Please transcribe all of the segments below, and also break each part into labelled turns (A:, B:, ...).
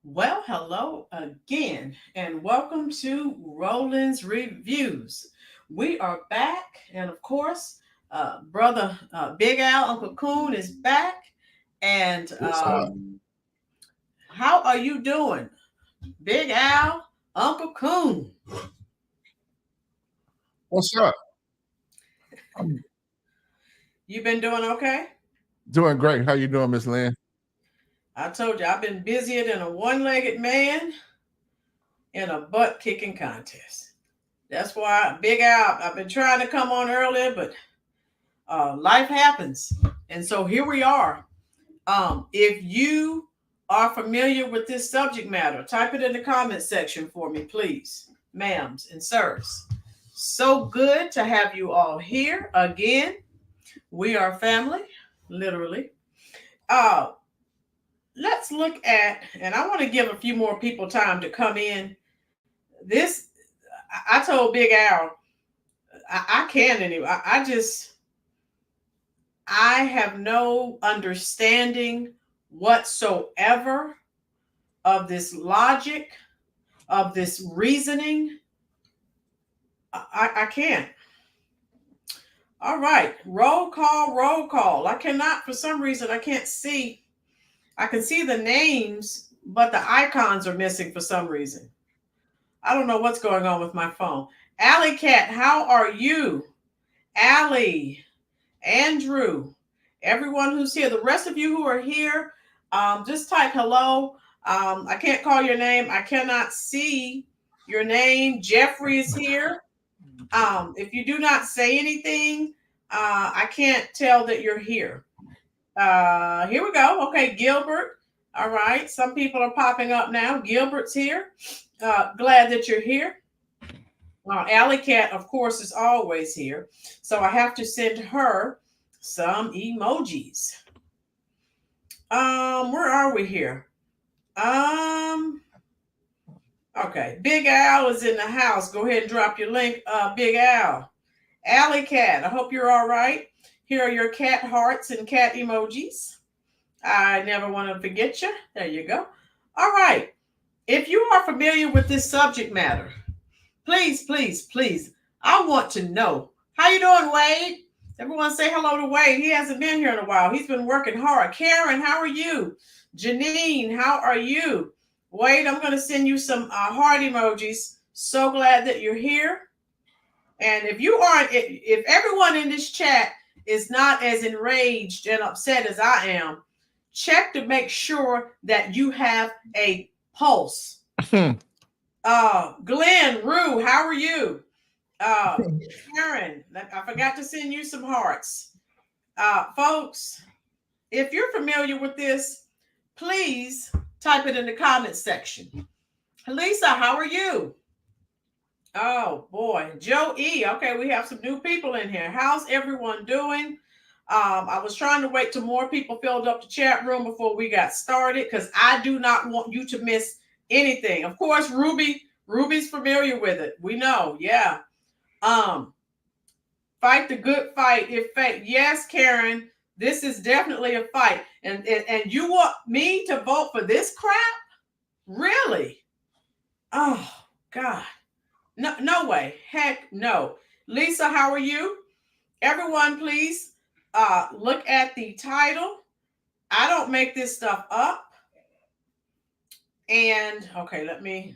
A: Well, hello again, and welcome to Roland's Reviews. We are back, and of course, brother Big Al, Uncle Coon is back. And
B: Yes, sir.
A: how are you doing, Big Al, Uncle Coon?
B: What's up? I'm
A: You been doing okay?
B: doing great. How you doing, Miss Lynn?
A: I told you I've been busier than a one-legged man in a butt-kicking contest. That's why Big Al, I've been trying to come on earlier, but life happens, and so here we are. If you are familiar with this subject matter, type it in the comment section for me, please, ma'ams and sirs. So good to have you all here again. We are family, literally. Uh, let's look at, and I want to give a few more people time to come in. This, I told Big Al, I can't anymore. I have no understanding whatsoever of this logic, of this reasoning. I can't. All right. Roll call, roll call. I cannot, for some reason, I can't see. I can see the names, but the icons are missing for some reason. I don't know what's going on with my phone. Alley Cat, how are you? Allie, Andrew, everyone who's here, the rest of you who are here, just type hello. I can't call your name. I cannot see your name. Jeffrey is here. If you do not say anything, I can't tell that you're here. Here we go. Okay, Gilbert. All right. Some people are popping up now. Gilbert's here. Glad that you're here. Alley Cat, of course, is always here. So I have to send her some emojis. Where are we here? Um, okay. Big Al is in the house. Go ahead and drop your link, Big Al. Alley Cat, I hope you're all right. Here are your cat hearts and cat emojis. I never want to forget you. There you go. All right. If you are familiar with this subject matter, please, please, please, I want to know. How you doing, Wade? Everyone say hello to Wade. He hasn't been here in a while. He's been working hard. Karen, how are you? Janine, how are you? Wade, I'm going to send you some heart emojis. So glad that you're here. And if you aren't, if everyone in this chat is not as enraged and upset as I am, check to make sure that you have a pulse. Glenn, Rue, how are you? Karen, I forgot to send you some hearts. Folks, if you're familiar with this, please type it in the comments section. Lisa, how are you? Oh boy, Joe E. Okay, we have some new people in here. How's everyone doing? I was trying to wait till more people filled up the chat room before we got started because I do not want you to miss anything. Of course, Ruby's familiar with it. We know, yeah. Fight the good fight. If faith, yes, Karen, this is definitely a fight. And you want me to vote for this crap? Really? Oh God. No, no way. Heck no. Lisa, how are you? Everyone, please look at the title. I don't make this stuff up. And okay,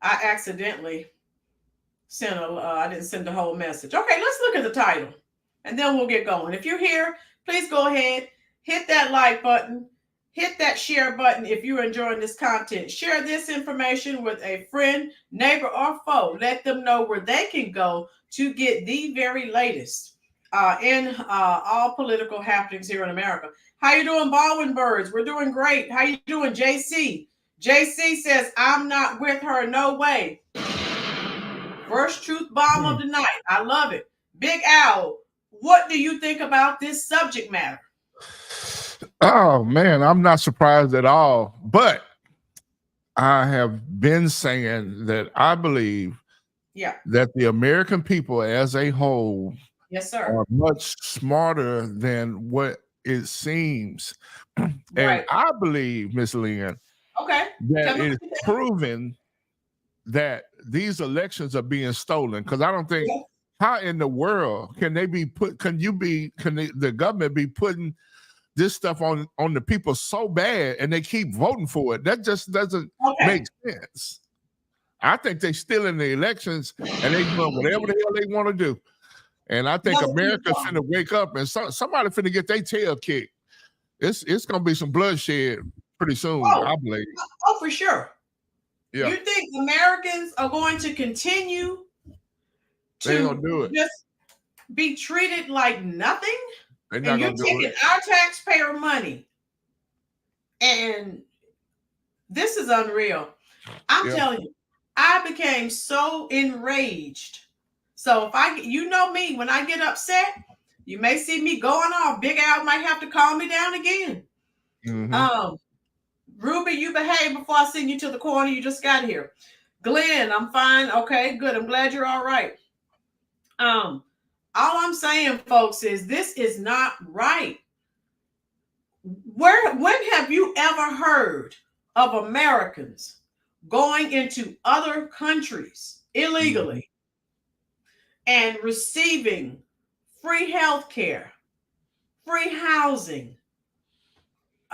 A: I accidentally I didn't send the whole message. Okay, let's look at the title and then we'll get going. If you're here, please go ahead, hit that like button, hit that share button if you're enjoying this content. Share this information with a friend, neighbor, or foe. Let them know where they can go to get the very latest in all political happenings here in America. How you doing, Baldwin Birds? We're doing great. How you doing, JC? JC says, I'm not with her, no way. First truth bomb of the night. I love it. Big Al, what do you think about this subject matter?
B: Oh man, I'm not surprised at all. But I have been saying that I believe that the American people as a whole are much smarter than what it seems. And I believe, Miss Lynn,
A: Okay.
B: that it is proven that these elections are being stolen. Because I don't think, how in the world can they be put, the government be putting this stuff on the people so bad and they keep voting for it? That just doesn't make sense. I think they're stealing the elections and they doing whatever the hell they want to do. And I think America's finna wake up and somebody finna get their tail kicked. It's gonna be some bloodshed pretty soon, I believe.
A: Oh, for sure.
B: Yeah.
A: You think Americans are going to continue to just be treated like nothing? And you're taking our taxpayer money. And this is unreal. I'm telling you, I became so enraged. So if you know me, when I get upset, you may see me going off. Big Al might have to calm me down again. Mm-hmm. Ruby, you behave before I send you to the corner. You just got here. Glenn, I'm fine. Okay, good. I'm glad you're all right. All I'm saying, folks, is this is not right. When have you ever heard of Americans going into other countries illegally and receiving free health care, free housing,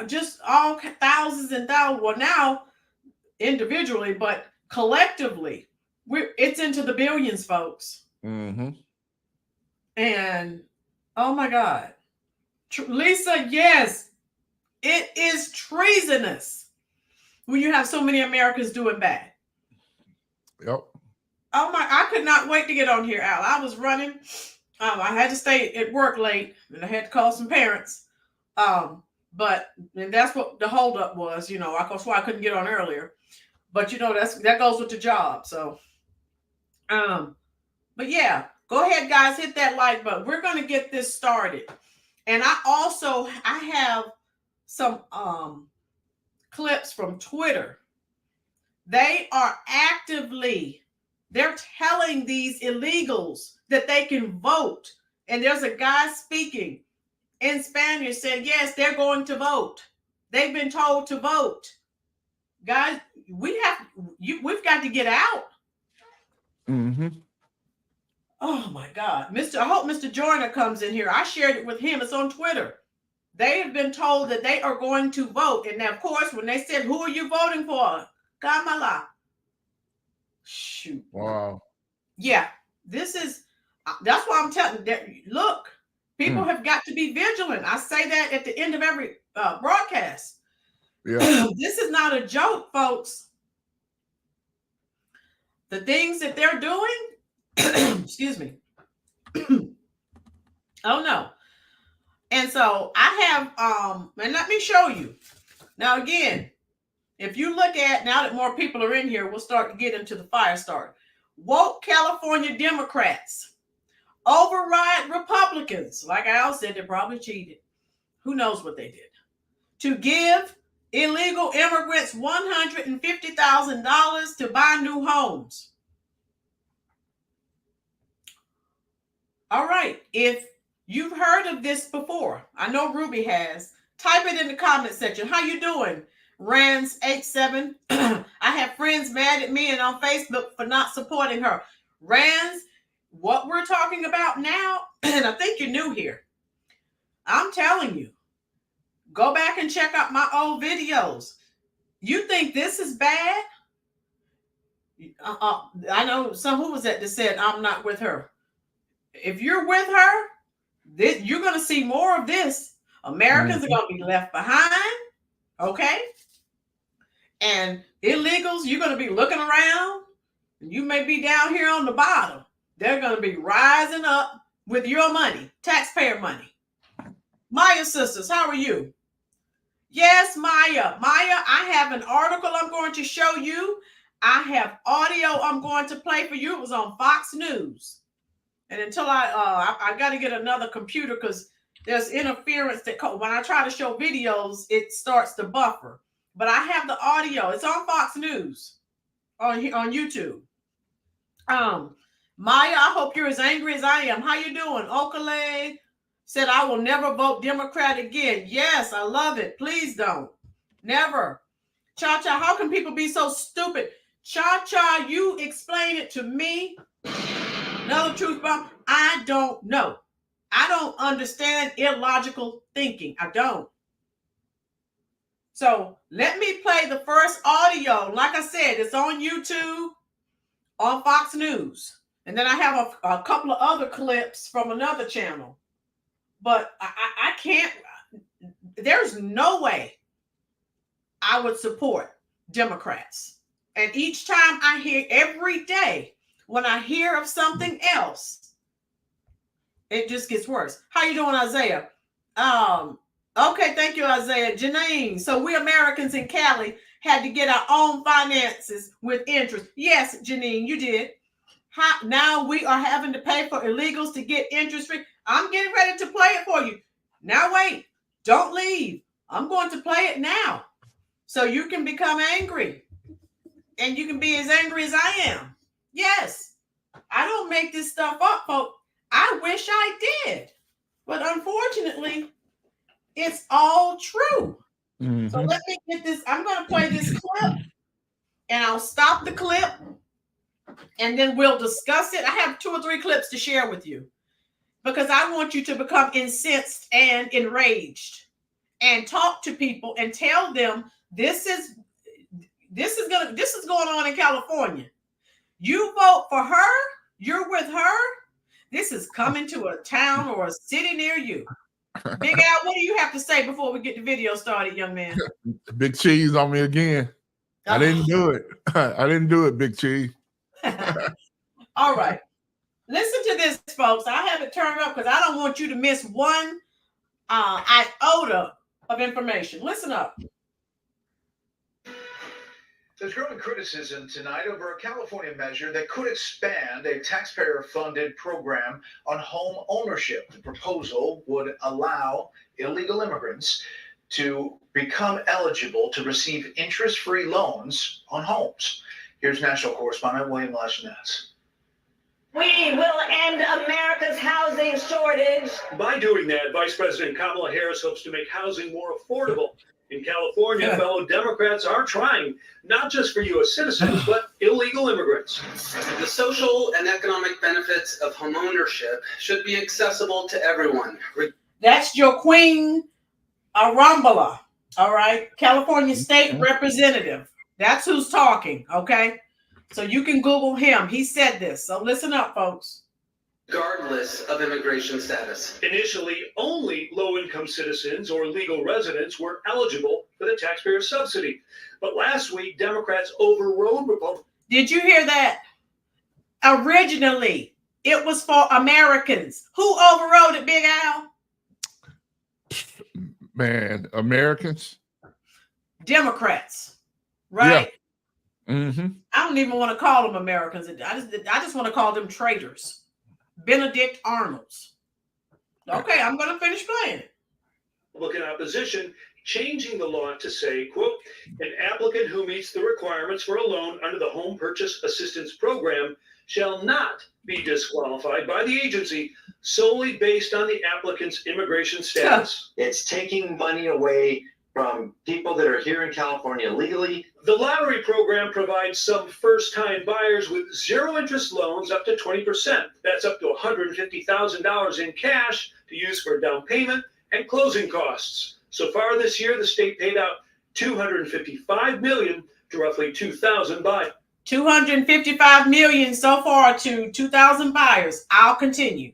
A: just all thousands and thousands? Well, now individually, but collectively, it's into the billions, folks. Mm-hmm. And oh my God, Lisa, yes, it is treasonous when you have so many Americans doing bad.
B: Yep.
A: Oh my, I could not wait to get on here, Al. I was running. I had to stay at work late and I had to call some parents. But that's what the holdup was, that's why I couldn't get on earlier. But that goes with the job. So but yeah, go ahead, guys, hit that like button. We're gonna get this started. And I have some clips from Twitter. They are they're telling these illegals that they can vote. And there's a guy speaking in Spanish saying, yes, they're going to vote. They've been told to vote. Guys, we've got to get out. Mm-hmm. Oh my God. I hope Mr. Joyner comes in here. I shared it with him. It's on Twitter. They have been told that they are going to vote. And now, of course, when they said, who are you voting for? Kamala. Shoot.
B: Wow.
A: Yeah. That's why I'm telling you. Look, people have got to be vigilant. I say that at the end of every broadcast. Yeah. This is not a joke, folks. The things that they're doing, excuse me. Oh no. And so I have, and let me show you. Now, again, if you look at, now that more people are in here, we'll start to get into the fire start. Woke California Democrats override Republicans. Like Al said, they probably cheated. Who knows what they did? To give illegal immigrants $150,000 to buy new homes. All right. If you've heard of this before, I know Ruby has, type it in the comment section. How you doing? Rans87. I have friends mad at me and on Facebook for not supporting her. Rans, what we're talking about now, and I think you're new here. I'm telling you, go back and check out my old videos. You think this is bad? I know who was that said, I'm not with her. If you're with her, you're going to see more of this. Americans are going to be left behind. Okay? And illegals, you're going to be looking around. And you may be down here on the bottom. They're going to be rising up with your money, taxpayer money. Maya sisters, how are you? Yes, Maya. Maya, I have an article I'm going to show you. I have audio I'm going to play for you. It was on Fox News. And until I got to get another computer because there's interference that when I try to show videos, it starts to buffer. But I have the audio. It's on Fox News on YouTube. Maya, I hope you're as angry as I am. How you doing? Okale said, I will never vote Democrat again. Yes, I love it. Please don't. Never. Cha-Cha, how can people be so stupid? Cha-Cha, you explain it to me. Another truth bomb. I don't know. I don't understand illogical thinking. I don't. So let me play the first audio. Like I said, it's on YouTube, on Fox News. And then I have a couple of other clips from another channel. But I can't, there's no way I would support Democrats. And each time I hear, every day, when I hear of something else, it just gets worse. How you doing, Isaiah? Okay, thank you, Isaiah. Janine, so we Americans in Cali had to get our own finances with interest. Yes, Janine, you did. Now we are having to pay for illegals to get interest free. I'm getting ready to play it for you. Now wait, don't leave. I'm going to play it now so you can become angry. And you can be as angry as I am. Yes, I don't make this stuff up, folks. I wish I did. But unfortunately, it's all true. Mm-hmm. So let me get this. I'm going to play this clip and I'll stop the clip and then we'll discuss it. I have 2 or 3 clips to share with you because I want you to become incensed and enraged and talk to people and tell them this is going on in California. You vote for her, you're with her. This is coming to a town or a city near you. Big Al, what do you have to say before we get the video started, young man?
B: Big Cheese on me again. I didn't do it. I didn't do it, Big Cheese.
A: All right. Listen to this, folks. I have it turned up because I don't want you to miss one iota of information. Listen up.
C: There's growing criticism tonight over a California measure that could expand a taxpayer-funded program on home ownership. The proposal would allow illegal immigrants to become eligible to receive interest-free loans on homes. Here's national correspondent William Lashnaz.
D: We will end America's housing shortage.
E: By doing that, Vice President Kamala Harris hopes to make housing more affordable. In California, fellow Democrats are trying, not just for U.S. citizens, but illegal immigrants.
F: The social and economic benefits of homeownership should be accessible to everyone.
A: That's your Queen Arambala, all right? California State Representative. That's who's talking, okay? So you can Google him. He said this. So listen up, folks.
F: Regardless of immigration status.
E: Initially, only low-income citizens or legal residents were eligible for the taxpayer subsidy. But last week, Democrats overrode Republicans.
A: Did you hear that? Originally, it was for Americans. Who overrode it, Big Al?
B: Man, Americans?
A: Democrats, right?
B: Yeah. Mm-hmm.
A: I don't even want to call them Americans. I just want to call them traitors. Benedict Arnolds. Okay, I'm going to finish playing it.
E: Republican opposition changing the law to say, quote, an applicant who meets the requirements for a loan under the Home Purchase Assistance Program shall not be disqualified by the agency solely based on the applicant's immigration status.
G: It's taking money away from people that are here in California legally.
E: The lottery program provides some first-time buyers with zero-interest loans up to 20%. That's up to $150,000 in cash to use for down payment and closing costs. So far this year, the state paid out $255 million to roughly 2,000 buyers.
A: $255 million so far to 2,000 buyers. I'll continue.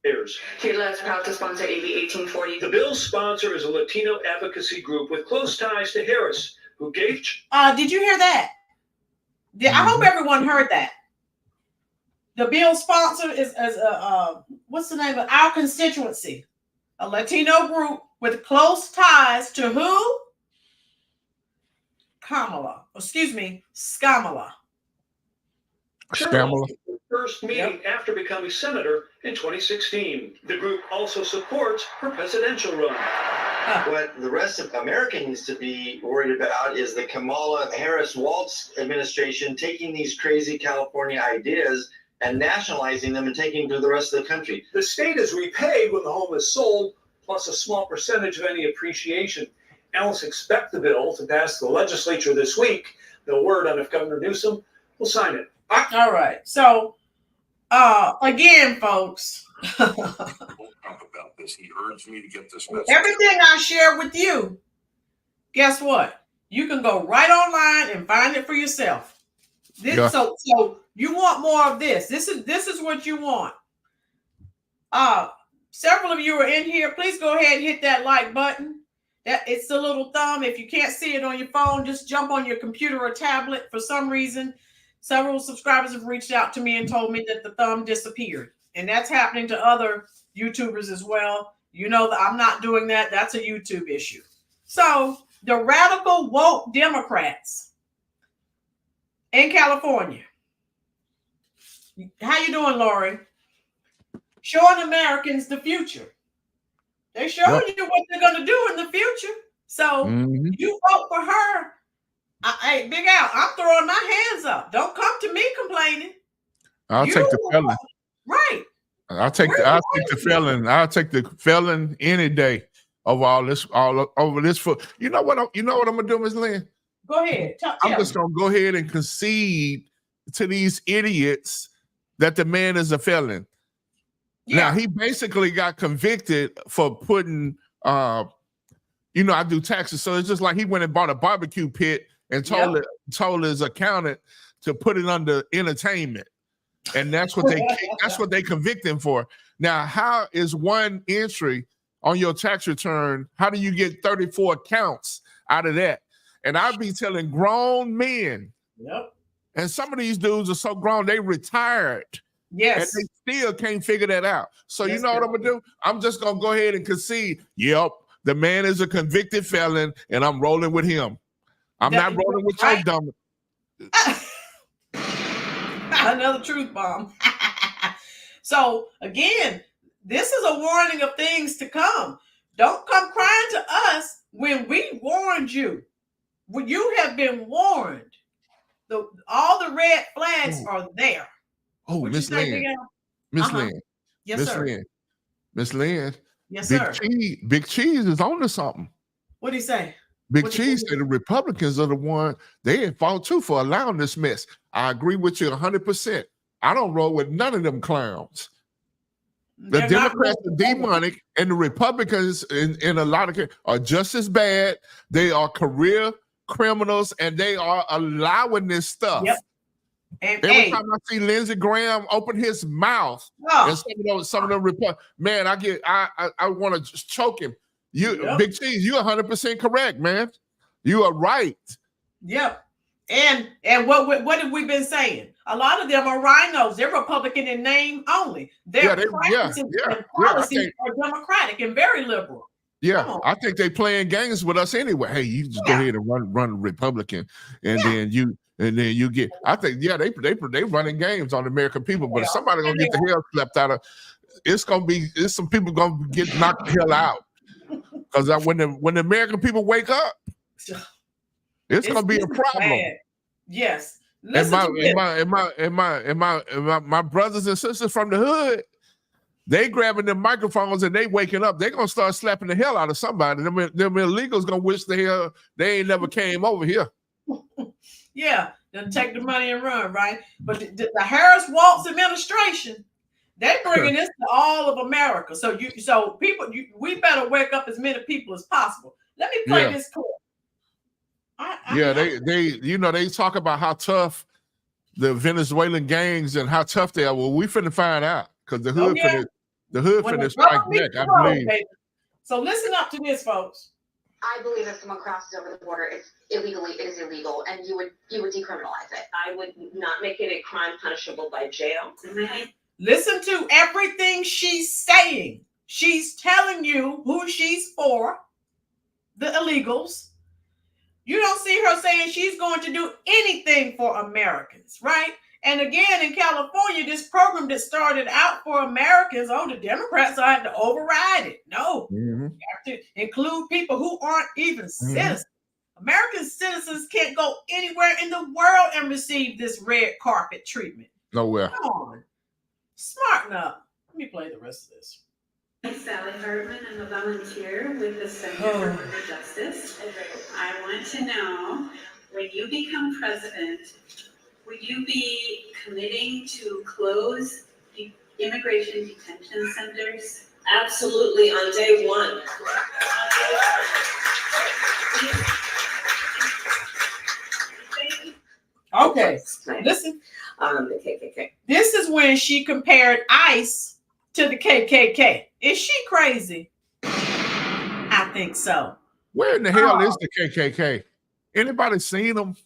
D: TLS proud to sponsor AB 1840.
E: The bill's sponsor is a Latino advocacy group with close ties to Harris, who gave...
A: Did you hear that? I hope everyone heard that. The bill sponsor is what's the name of our constituency? A Latino group with close ties to who? Skamala.
E: First meeting after becoming senator in 2016. The group also supports her presidential run.
G: What the rest of America needs to be worried about is the Kamala Harris-Walz administration taking these crazy California ideas and nationalizing them and taking them to the rest of the country.
E: The state is repaid when the home is sold, plus a small percentage of any appreciation. Analysts expect the bill to pass the legislature this week. No word on if Governor Newsom will sign it.
A: All right. So, again, folks,
H: about this. He urged me to get this message.
A: Everything I share with you, guess what? You can go right online and find it for yourself. So you want more of this. This is what you want. Several of you are in here. Please go ahead and hit that like button. That it's the little thumb. If you can't see it on your phone, just jump on your computer or tablet. For some reason, several subscribers have reached out to me and told me that the thumb disappeared. And that's happening to other YouTubers as well. You know that I'm not doing that. That's a YouTube issue. So the radical woke Democrats in California. How you doing, Lori? Showing Americans the future. They're showing you what they're going to do in the future. So you vote for her. Hey, Big Al, I'm throwing my hands up. Don't come to me complaining.
B: I'll take the felon.
A: Right.
B: I'll take the felon. I'll take the felon any day of all over this. You know what I'm gonna do, Ms. Lynn?
A: Go ahead.
B: I'm just gonna go ahead and concede to these idiots that the man is a felon. Yeah. Now he basically got convicted for putting I do taxes. So it's just like he went and bought a barbecue pit and told his accountant to put it under entertainment. And that's what they convict him for. Now, how is one entry on your tax return? How do you get 34 counts out of that? And I'd be telling grown men, and some of these dudes are so grown, they retired. Yes. And they still can't figure that out. So you know what I'm gonna do? I'm just gonna go ahead and concede. Yep, the man is a convicted felon, and I'm rolling with him. I'm not rolling with your dumb.
A: Another truth bomb. So again, this is a warning of things to come. Don't come crying to us when we warned you. When you have been warned. All the red flags are there.
B: Oh, Miss Lynn. Miss Lynn.
A: Yes, sir.
B: Miss Lynn.
A: Yes, sir.
B: Big Cheese is on to something.
A: What'd he say?
B: Big Cheese said the Republicans are the one they at fault too for allowing this mess. I agree with you 100%. I don't roll with none of them clowns. The Democrats are demonic, and the Republicans in a lot of cases are just as bad. They are career criminals, and they are allowing this stuff. Yep. And every time I see Lindsey Graham open his mouth, and some of them man, I want to just choke him. Big Cheese, you're 100% correct, man. You are right. Yep. And what have we been saying? A lot of them are rhinos. They're Republican in name only. Their practices and policies are Democratic and very liberal. Yeah, I think they playing games with us anyway. Hey, you just go ahead and run Republican, and then you get. I think they running games on the American people. But if somebody gonna get the hell slapped out of, it's some people gonna get knocked the hell out. Because when the American people wake up, it's gonna be a problem. Bad. Yes. And my brothers and sisters from the hood, they grabbing the microphones and they waking up. They're gonna start slapping the hell out of somebody. Them illegals gonna wish the hell they ain't never came over here. Yeah, they'll take the money and run, right? But the Harris Waltz administration, they bringing this to all of America. So we better wake up as many people as possible. Let me play this clip. They talk about how tough the Venezuelan gangs and how tough they are. Well, we finna find out because the hood finna strike back, I believe. So listen up to this, folks.
I: I believe if someone crosses over the border, it is illegal, and you would decriminalize it.
D: I would not make it a crime punishable by jail.
A: Mm-hmm. Listen to everything she's saying. She's telling you who she's for, the illegals. You don't see her saying she's going to do anything for Americans, right? And again, in California, this program that started out for Americans, the Democrats had to override it. No, you have to include people who aren't even citizens. American citizens can't go anywhere in the world and receive this red carpet treatment.
B: Nowhere.
A: Come on. Smarten up. Let me play the rest of this.
J: I'm Sally Hartman. I'm a volunteer with the Center for Women Justice. I want to know, when you become president, would you be committing to close the immigration detention centers?
D: Absolutely, on day one.
A: Okay, listen.
D: The KKK.
A: This is when she compared ICE to the KKK. Is she crazy? I think so.
B: Where in the hell is the KKK? Anybody seen them?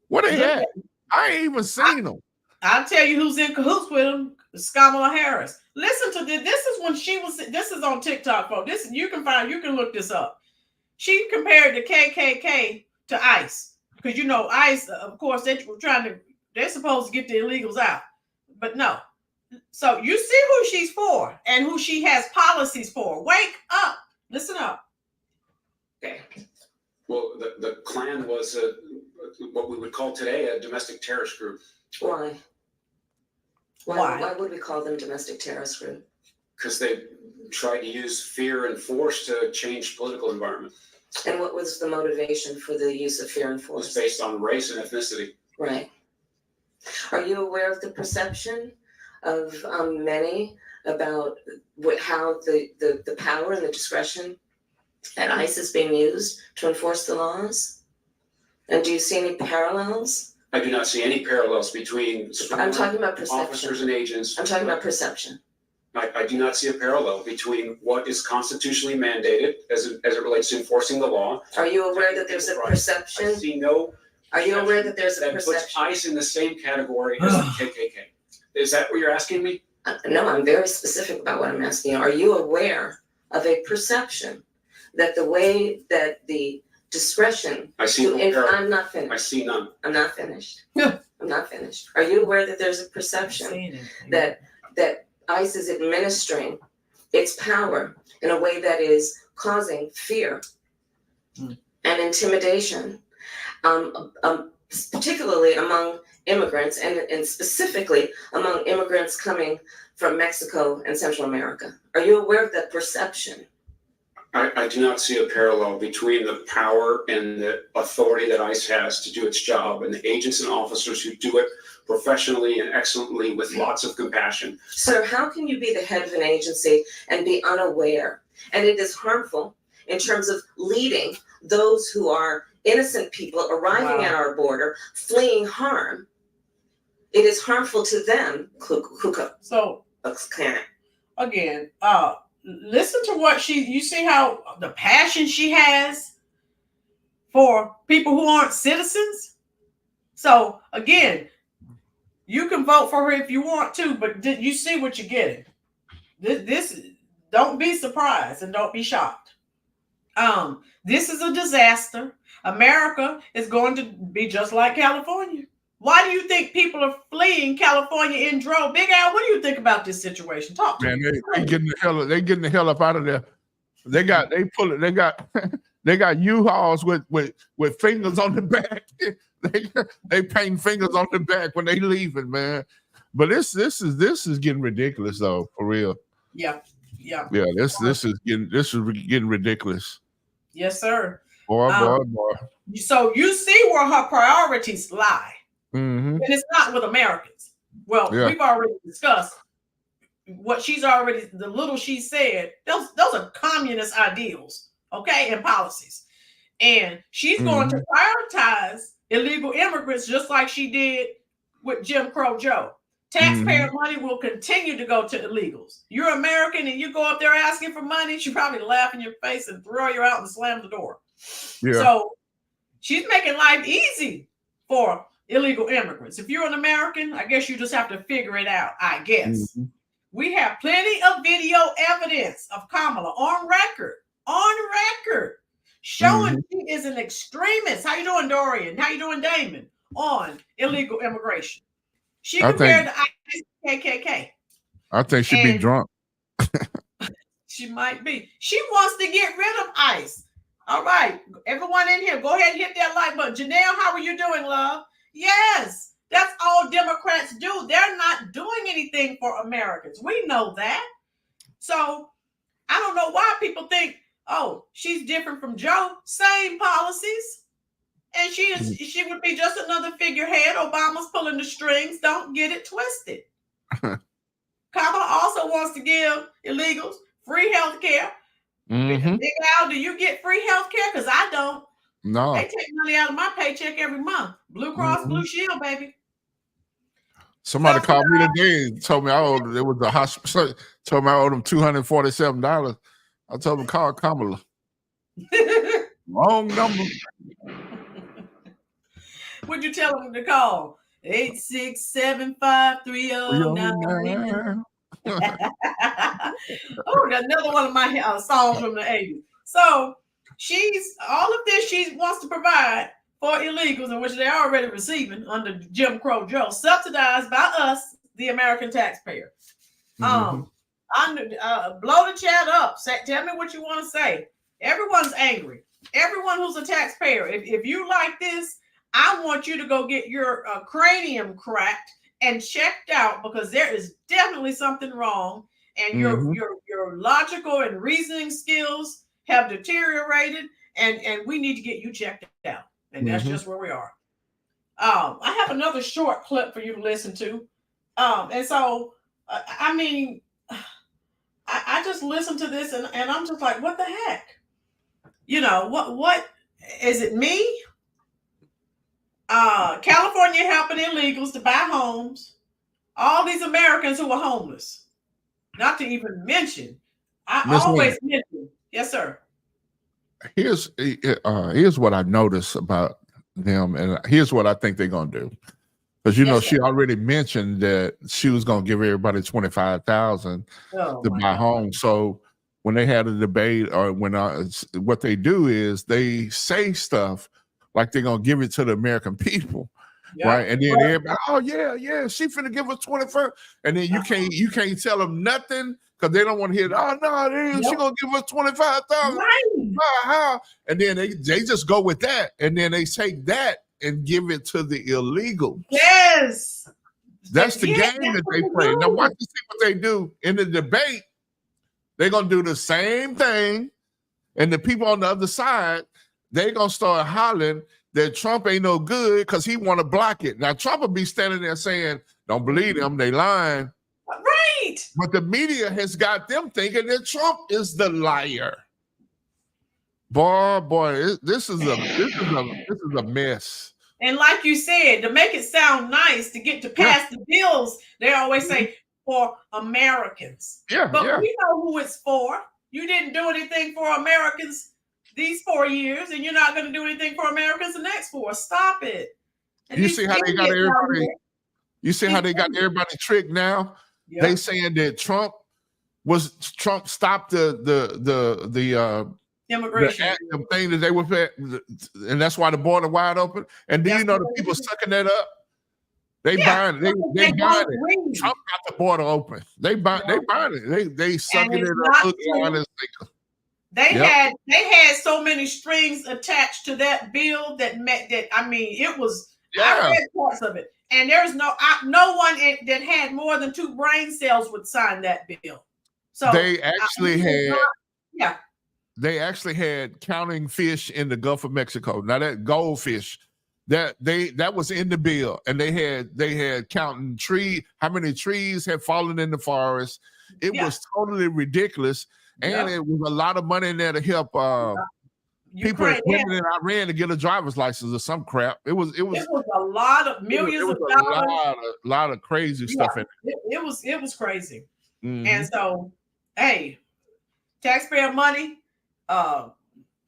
B: Where they at? I ain't even seen them.
A: I'll tell you who's in cahoots with them. Kamala Harris. Listen to this. This is when she was. This is on TikTok, folks. This you can find. You can look this up. She compared the KKK to ICE because you know ICE. Of course, they were trying to. They're supposed to get the illegals out, but no. So you see who she's for and who she has policies for. Wake up. Listen up.
K: Okay. Well, the Klan was what we would call today a domestic terrorist group.
D: Why? Why would we call them domestic terrorist group?
K: Because they tried to use fear and force to change political environment.
D: And what was the motivation for the use of fear and force?
K: It was based on race and ethnicity.
D: Right. Are you aware of the perception of many about how the power and the discretion at ICE is being used to enforce the laws? And do you see any parallels?
K: I do not see any parallels between
D: I'm talking about perception.
K: Officers and agents.
D: I'm talking about perception.
K: I do not see a parallel between what is constitutionally mandated as it relates to enforcing the law.
D: Are you aware that there's a perception?
K: I see no.
D: Are you aware that there's a perception?
K: That puts ICE in the same category as the KKK. Is that what you're asking me?
D: No, I'm very specific about what I'm asking you. Are you aware of a perception that the way that the discretion
K: I see
D: I'm not finished.
K: I see none.
D: I'm not finished. I'm not finished. Are you aware that there's a perception that ICE is administering its power in a way that is causing fear and intimidation, particularly among immigrants and specifically among immigrants coming from Mexico and Central America? Are you aware of that perception?
K: I do not see a parallel between the power and the authority that ICE has to do its job and the agents and officers who do it professionally and excellently with lots of compassion.
D: Sir, how can you be the head of an agency and be unaware? And it is harmful in terms of leading those who are innocent people arriving at our border, fleeing harm. It is harmful to them.
A: So again, listen to what you see how the passion she has for people who aren't citizens. So again, you can vote for her if you want to, but you see what you're getting. This don't be surprised and don't be shocked. This is a disaster. America is going to be just like California. Why do you think people are fleeing California in droves? Big Al, what do you think about this situation? Talk to me.
B: They getting the hell up out of there. They got U-Hauls with fingers on the back. they paint fingers on the back when they leaving, man. But this is getting ridiculous though, for real.
A: Yeah.
B: This is getting ridiculous.
A: Yes, sir.
B: Boy.
A: So you see where her priorities lie.
B: Mm-hmm.
A: And it's not with Americans. Well, we've already discussed what the little she said. Those are communist ideals, okay, and policies. And she's going to prioritize illegal immigrants just like she did with Jim Crow Joe. Taxpayer money will continue to go to illegals. You're American and you go up there asking for money, she probably laugh in your face and throw you out and slam the door. Yeah. So she's making life easy for illegal immigrants. If you're an American, I guess you just have to figure it out, I guess. We have plenty of video evidence of Kamala on record, showing she is an extremist. How you doing, Dorian? How you doing, Damon? On illegal immigration. She compared to KKK.
B: I think she'd be drunk.
A: She might be. She wants to get rid of ICE. All right, everyone in here, go ahead and hit that like button. Janelle, how are you doing, love? Yes, That's all Democrats do. They're not doing anything for Americans. We know that. So I don't know why people think, oh, she's different from Joe. Same policies. And she would be just another figurehead. Obama's pulling the strings. Don't get it twisted. Kamala also wants to give illegals free health care.
B: Mm-hmm.
A: Big Al, do you get free health care? Because I don't.
B: No.
A: They take money out of my paycheck every month. Blue Cross, Blue Shield, baby.
B: Somebody called me today and told me I owed, it was the hospital, told me I owed them $247. I told them call Kamala. Wrong number.
A: What'd you tell them to call? 8675309. Oh, another one of my songs from the 80s. So she's all of this she wants to provide for illegals, in which they're already receiving under Jim Crow Joe, subsidized by us, the American taxpayer. Blow the chat up. Tell me what you want to say. Everyone's angry. Everyone who's a taxpayer. If you like this, I want you to go get your cranium cracked and checked out, because there is definitely something wrong, and your logical and reasoning skills have deteriorated, and we need to get you checked out. And that's just where we are. I have another short clip for you to listen to. And so, I mean, I just listened to this and I'm just like, what the heck? You know, what is it me? California helping illegals to buy homes. All these Americans who are homeless. Not to even mention, always mention. Yes, sir.
B: Here's what I noticed about them, and here's what I think they're gonna do. Because you know, she already mentioned that she was gonna give everybody $25,000 to buy homes. So when they had a debate, or when what they do is they say stuff like they're gonna give it to the American people, right? And then everybody, oh yeah, she finna give us 25, and then you can't tell them nothing because they don't want to hear. Oh no, she gonna give us 25,000. How? And then they just go with that, and then they take that and give it to the illegal.
A: Yes,
B: that's the game that they play. Now watch to see what they do in the debate. They're gonna do the same thing, and the people on the other side, they're gonna start hollering that Trump ain't no good because he want to block it. Now Trump will be standing there saying, "Don't believe them, they lying."
A: Right.
B: But the media has got them thinking that Trump is the liar. Boy, this is a mess.
A: And like you said, to make it sound nice, to get to pass the bills, they always say for Americans. But we know who it's for. You didn't do anything for Americans these 4 years, and you're not going to do anything for Americans the next 4. Stop it. And
B: you see how they got everybody? You see how they got everybody tricked now? Yep. They saying that Trump stopped the
A: immigration
B: the thing that they were, and that's why the border wide open. And do you know the people sucking that up? They buying it. They buying it. Trump got the border open. They buying it. They sucking it up.
A: They had so many strings attached to that bill that I mean, it was. I read parts of it, and there's no one that had more than 2 brain cells would sign that bill. So
B: they actually They actually had counting fish in the Gulf of Mexico. Now that goldfish, that was in the bill, and they had counting how many trees had fallen in the forest. It was totally ridiculous, and it was a lot of money in there to help people, women in Iran to get a driver's license or some crap. It was
A: a lot of millions of dollars.
B: A lot of crazy stuff in it.
A: It was crazy. And so, hey, taxpayer money.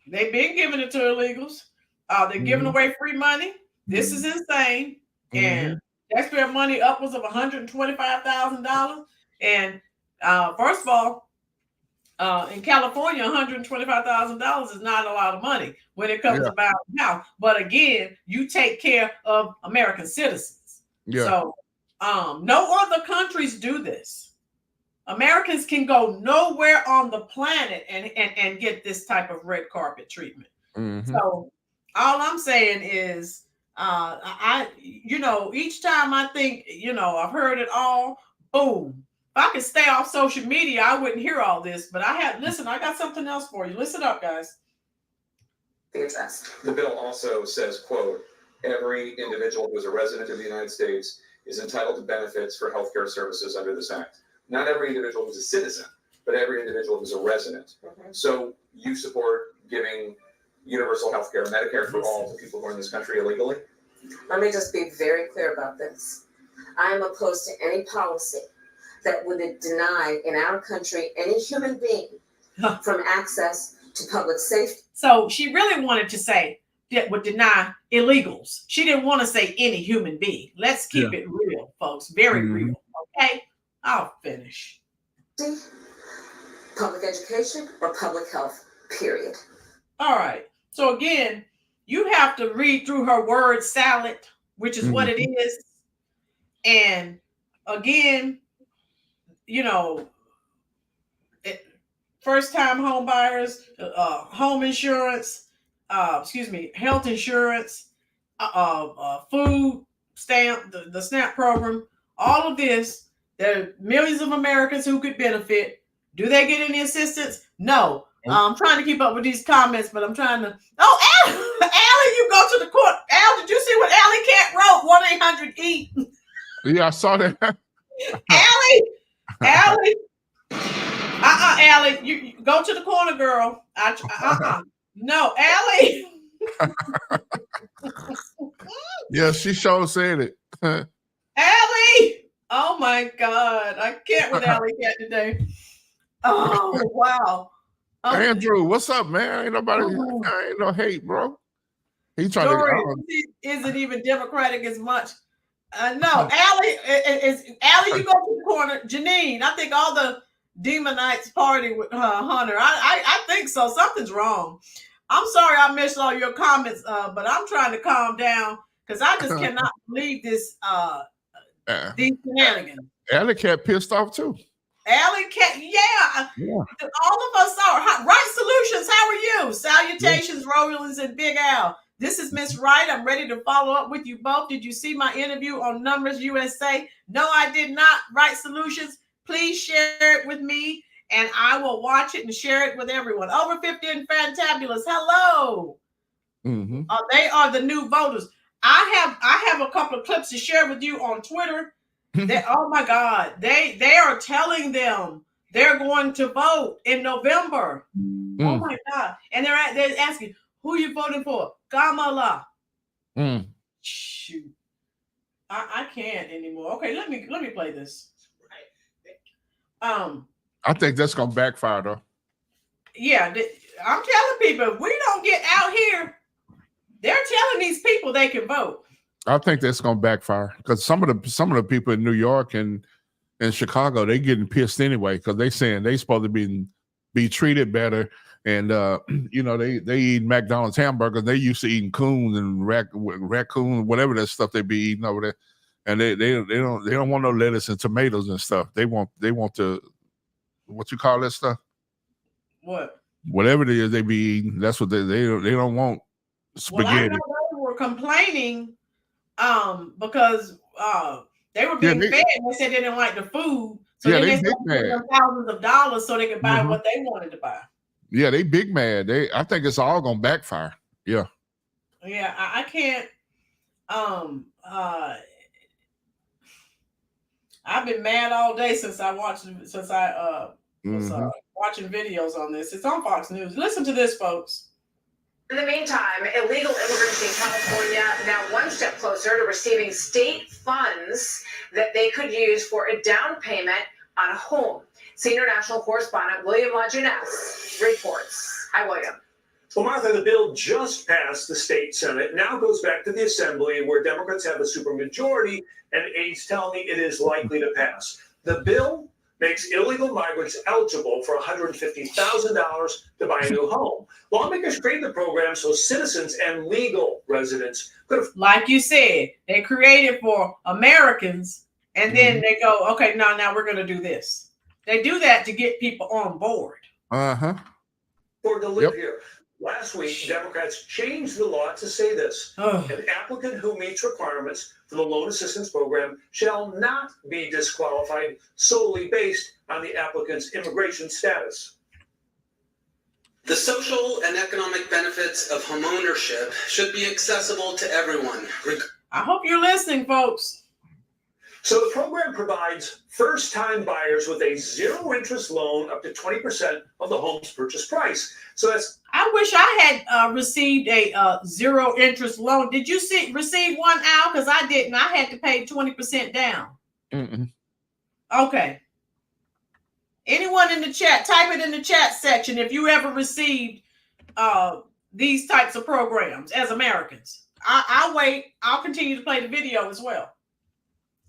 A: They've been giving it to illegals. They're giving away free money. This is insane. And taxpayer money upwards of $125,000. And first of all, in California, $125,000 is not a lot of money when it comes to buying a house. But again, you take care of American citizens. So no other countries do this. Americans can go nowhere on the planet and get this type of red carpet treatment. So all I'm saying is Each time I think, I've heard it all, boom. If I could stay off social media, I wouldn't hear all this. But I got something else for you. Listen up, guys.
L: The bill also says, quote, every individual who is a resident of the United States is entitled to benefits for healthcare services under this act. Not every individual who's a citizen, but every individual who's a resident. So you support giving universal healthcare, Medicare for all the people who are in this country illegally?
D: Let me just be very clear about this. I am opposed to any policy that would deny in our country any human being from access to public safety.
A: So she really wanted to say that would deny illegals. She didn't want to say any human being. Let's keep it real, folks. Very real. Okay? I'll finish.
D: Public education or public health, period.
A: All right. So again, you have to read through her word salad, which is what it is. And again, first-time home buyers, home insurance, health insurance, food stamp, the SNAP program, all of this. There are millions of Americans who could benefit. Do they get any assistance? No. I'm trying to keep up with these comments, but I'm trying to. Oh, Allie, you go to the court. Al, did you see what Allie Cat wrote? 1-800-EAT.
B: Yeah, I saw that.
A: Allie. Allie, you go to the corner, girl. No, Allie.
B: Yeah, she sure said it.
A: Allie. Oh my God, I can't with Allie Cat today. Oh wow.
B: Andrew, what's up, man? Ain't nobody, ain't no hate, bro. He trying
A: to. Isn't even Democratic as much. No, Allie you go to the corner. Janine, I think all the Demonites party with Hunter. I think so. Something's wrong. I'm sorry I missed all your comments, but I'm trying to calm down because I just cannot believe this. These shenanigans.
B: Allie Cat pissed off too.
A: Allie Cat, yeah. All of us are. Right Solutions, how are you? Salutations, Rollins and Big Al. This is Miss Wright. I'm ready to follow up with you both. Did you see my interview on Numbers USA? No, I did not. Right Solutions, please share it with me, and I will watch it and share it with everyone. Over 50 and Fantabulous, hello. They are the new voters. I have a couple of clips to share with you on Twitter. Oh my God, they are telling them they're going to vote in November. Oh my God, and they're asking who you voting for. Kamala. Shoot, I can't anymore. Okay, let me play this.
B: I think that's gonna backfire though.
A: Yeah, I'm telling people if we don't get out here, they're telling these people they can vote.
B: I think that's gonna backfire because some of the people in New York and Chicago, they getting pissed anyway because they saying they supposed to be treated better, and they eat McDonald's hamburgers. They used to eating coons and raccoon, whatever that stuff they be eating over there, and they don't want no lettuce and tomatoes and stuff. They want the what you call that stuff?
A: What?
B: Whatever it is they be eating, that's what they don't want spaghetti. Well, I know
A: they were complaining because they were being fed and they said they didn't like the food. So then they spent thousands of dollars so they could buy what they wanted to buy.
B: Yeah, they big mad. I think it's all gonna backfire. Yeah.
A: Yeah, I can't. I've been mad all day since I was watching videos on this. It's on Fox News. Listen to this, folks.
M: In the meantime, illegal immigrants in California now one step closer to receiving state funds that they could use for a down payment on a home. Senior national correspondent William Lajeunesse reports. Hi, William.
E: Well, Martha, the bill just passed the state Senate, now goes back to the Assembly, where Democrats have a supermajority, and aides tell me it is likely to pass. The bill makes illegal migrants eligible for $150,000 to buy a new home. Lawmakers created the program so citizens and legal residents could have.
A: Like you said, they created for Americans, and then they go, okay, now we're going to do this. They do that to get people on board.
E: For to live here. Last week, Democrats changed the law to say this. An applicant who meets requirements for the loan assistance program shall not be disqualified solely based on the applicant's immigration status.
F: The social and economic benefits of homeownership should be accessible to everyone.
A: I hope you're listening, folks.
E: So the program provides first-time buyers with a zero-interest loan up to 20% of the home's purchase price. So that's.
A: I wish I had received a zero-interest loan. Did you receive one, Al? Because I didn't. I had to pay 20% down. Okay. Anyone in the chat, type it in the chat section if you ever received these types of programs as Americans. I'll wait. I'll continue to play the video as well.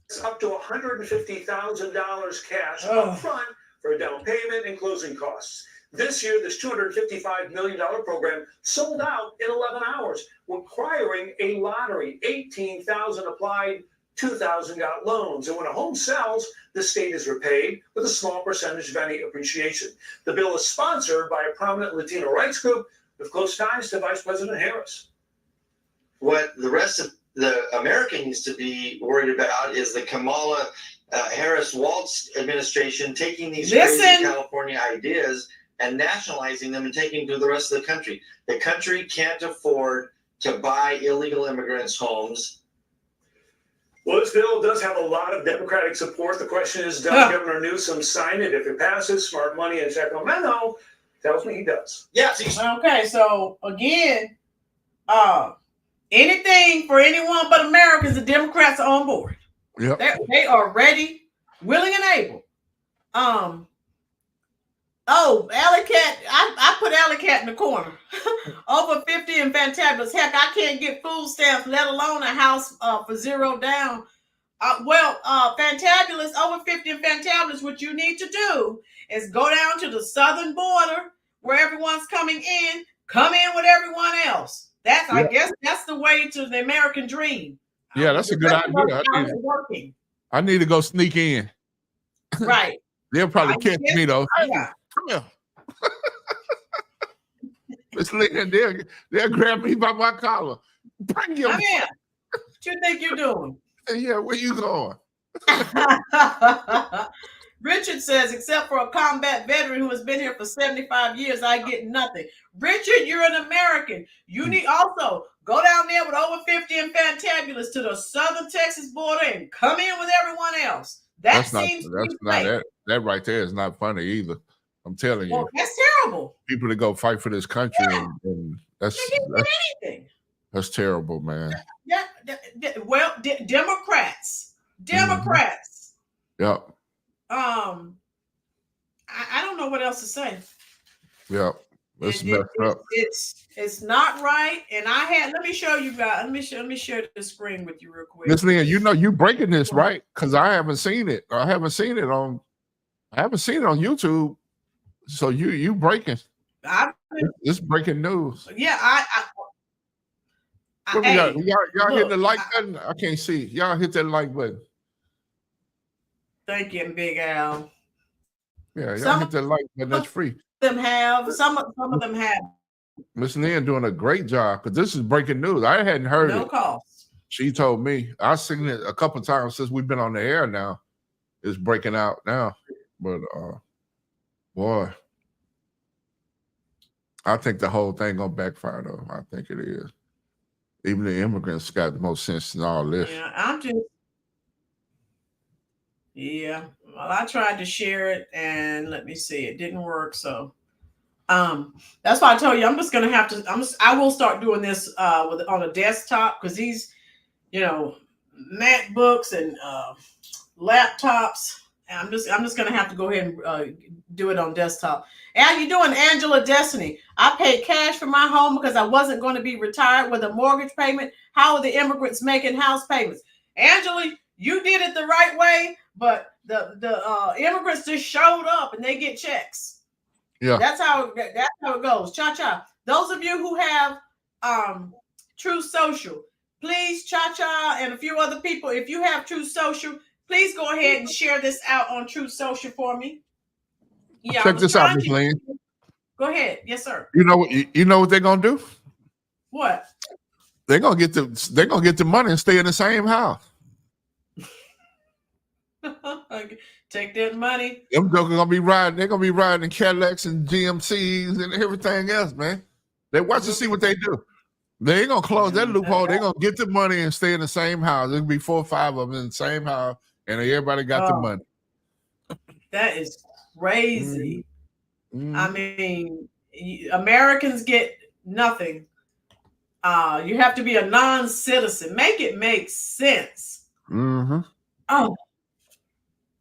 E: It's up to $150,000 cash up front for a down payment and closing costs. This year, this $255 million program sold out in 11 hours, requiring a lottery. 18,000 applied, 2,000 got loans. And when a home sells, the state is repaid with a small percentage of any appreciation. The bill is sponsored by a prominent Latino rights group with close ties to Vice President Harris.
G: What the rest of the America needs to be worried about is the Kamala Harris-Walz administration taking these crazy California ideas and nationalizing them and taking them to the rest of the country. The country can't afford to buy illegal immigrants' homes.
E: Well, this bill does have a lot of Democratic support. The question is, does Governor Newsom sign it? If it passes, smart money in Sacramento tells me he does.
G: Yes.
A: Okay, so again, anything for anyone but Americans, the Democrats are on board.
B: Yep.
A: They are ready, willing, and able. Alley Cat, I put Alley Cat in the corner. Over 50 and fantabulous. Heck, I can't get food stamps, let alone a house for zero down. Fantabulous, over 50 and fantabulous, what you need to do is go down to the southern border where everyone's coming in, come in with everyone else. I guess that's the way to the American dream.
B: Yeah, that's a good idea. I need to go sneak in.
A: Right.
B: They'll probably catch me though.
A: Yeah.
B: Come here. Miss Lynn, they'll grab me by my collar. Bring your
A: Come here. What you think you're doing?
B: Yeah, where you going?
A: Richard says, except for a combat veteran who has been here for 75 years, I get nothing. Richard, you're an American. You need also go down there with over 50 and fantabulous to the southern Texas border and come in with everyone else. That right there is not funny either. I'm telling you. That's terrible.
B: People to go fight for this country and that's terrible, man.
A: Democrats.
B: Yep.
A: I don't know what else to say.
B: Yep. It's messed up.
A: It's not right. And let me show you guys. Let me share the screen with you real quick.
B: Miss Lynn, you know you breaking this, right? Because I haven't seen it. I haven't seen it on YouTube. So you breaking. It's breaking news.
A: Yeah,
B: y'all hit the like button. I can't see. Y'all hit that like button.
A: Thank you, Big Al.
B: Yeah, y'all hit that like button. That's free.
A: Some of them have.
B: Miss Lynn doing a great job because this is breaking news. I hadn't heard it.
A: No cost.
B: She told me. I've seen it a couple of times since we've been on the air now. It's breaking out now. But boy, I think the whole thing gonna backfire though. I think it is. Even the immigrants got the most sense in all this.
A: Yeah, well, I tried to share it and let me see, it didn't work. So that's why I told you I'm just gonna have to. I will start doing this on a desktop because these, MacBooks and laptops. I'm just gonna have to go ahead and do it on desktop. How you doing, Angela Destiny? I paid cash for my home because I wasn't going to be retired with a mortgage payment. How are the immigrants making house payments? Angela, you did it the right way, but the immigrants just showed up and they get checks.
B: Yeah,
A: that's how it goes. Cha. Those of you who have True Social, please, Cha and a few other people, if you have True Social, please go ahead and share this out on True Social for me. Yeah,
B: check this out, Miss Lynn.
A: Go ahead. Yes, sir.
B: You know what they're gonna do?
A: What?
B: They're gonna get the money and stay in the same house.
A: Take that money.
B: Them jokers gonna be riding. They're gonna be riding in Cadillacs and GMCs and everything else, man. They watch to see what they do. They ain't gonna close that loophole. They're gonna get the money and stay in the same house. There'll be 4 or 5 of them in the same house, and everybody got the money.
A: That is crazy.
B: Mm-hmm.
A: I mean, Americans get nothing. You have to be a non-citizen. Make it make sense.
B: Mm-hmm.
A: Oh,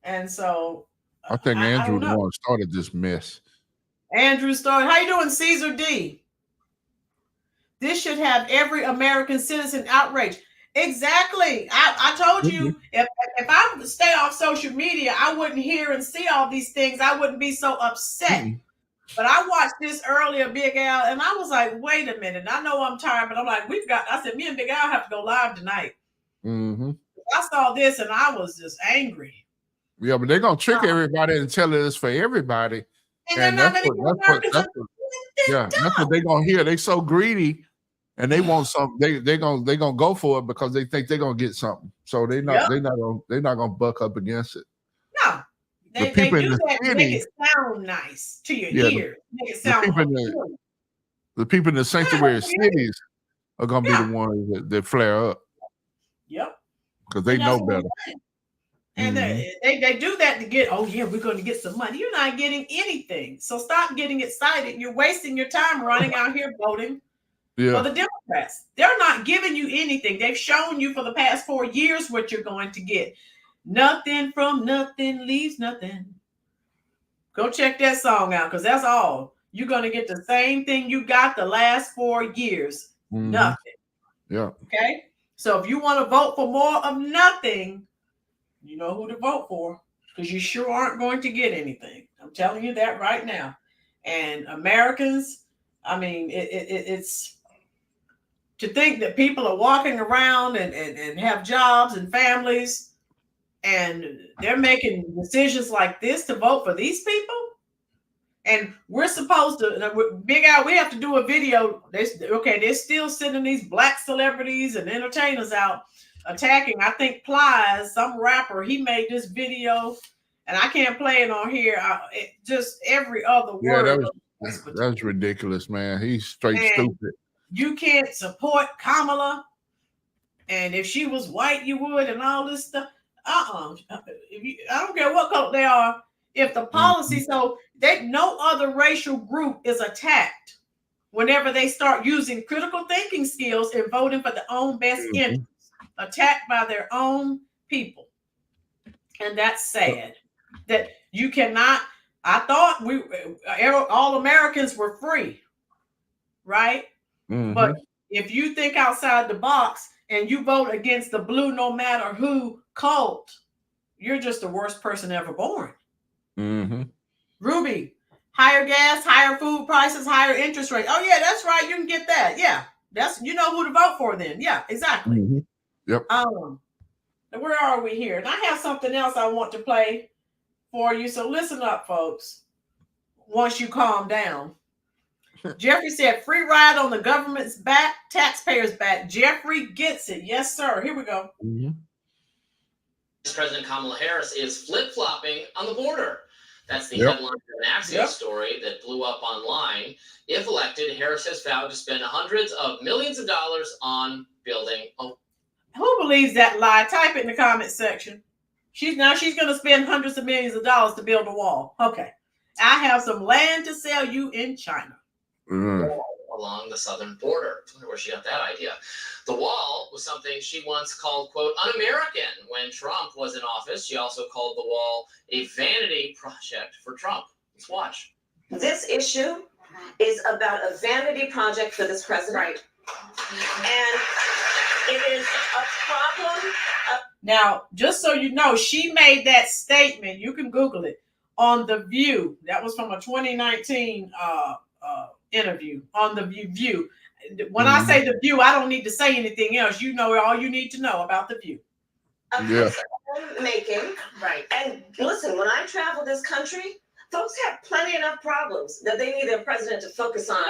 A: and so
B: I think Andrew the one started this mess.
A: Andrew started. How you doing, Caesar D? This should have every American citizen outraged. Exactly. I told you if I stay off social media, I wouldn't hear and see all these things. I wouldn't be so upset. But I watched this earlier, Big Al, and I was like, wait a minute. I know I'm tired, but I'm like, I said, me and Big Al have to go live tonight.
B: Mm-hmm.
A: I saw this and I was just angry.
B: Yeah, but they're gonna trick everybody and tell it it's for everybody. And that's what they're gonna hear. They so greedy and they want something. They're gonna go for it because they think they're gonna get something. So they're not gonna buck up against it.
A: No. They do that to make it sound nice to your ears. Make it sound
B: the people in the sanctuary cities are gonna be the ones that flare up.
A: Yep.
B: Because they know better.
A: And they do that to get, we're going to get some money. You're not getting anything. So stop getting excited. You're wasting your time running out here voting for the Democrats. They're not giving you anything. They've shown you for the past 4 years what you're going to get. Nothing from nothing leaves nothing. Go check that song out because that's all. You're going to get the same thing you got the last 4 years. Nothing.
B: Yeah.
A: Okay? So if you want to vote for more of nothing, you know who to vote for because you sure aren't going to get anything. I'm telling you that right now. And Americans, I mean, it's to think that people are walking around and have jobs and families and they're making decisions like this to vote for these people. And we're supposed to, Big Al, we have to do a video. They're still sending these black celebrities and entertainers out attacking. I think Plies, some rapper, he made this video, and I can't play it on here. Just every other word.
B: That's ridiculous, man. He's straight stupid.
A: You can't support Kamala, and if she was white, you would, and all this stuff. I don't care what color they are. If the policy, so that no other racial group is attacked whenever they start using critical thinking skills and voting for their own best interests, attacked by their own people. And that's sad that you cannot. I thought all Americans were free, right? But if you think outside the box and you vote against the blue no matter who cult, you're just the worst person ever born. Ruby, higher gas, higher food prices, higher interest rates. Oh yeah, that's right. You can get that. Yeah, that's you know who to vote for then. Yeah, exactly.
B: Yep.
A: Where are we here? And I have something else I want to play for you. So listen up, folks. Once you calm down. Jeffrey said, free ride on the government's back, taxpayers' back. Jeffrey gets it. Yes, sir. Here we go.
N: President Kamala Harris is flip-flopping on the border. That's the headline of an Axios story that blew up online. If elected, Harris has vowed to spend hundreds of millions of dollars on building.
A: Who believes that lie? Type it in the comment section. She's going to spend hundreds of millions of dollars to build a wall. Okay. I have some land to sell you in China.
N: Along the southern border. I wonder where she got that idea. The wall was something she once called, quote, un-American. When Trump was in office, she also called the wall a vanity project for Trump. Let's watch.
D: This issue is about a vanity project for this president.
M: Right.
D: And it is a problem.
A: Now, just so you know, she made that statement. You can Google it on The View. That was from a 2019 interview on The View. When I say The View, I don't need to say anything else. You know all you need to know about The View.
D: Making. Right. And listen, when I travel this country, Folks have plenty enough problems that they need their president to focus on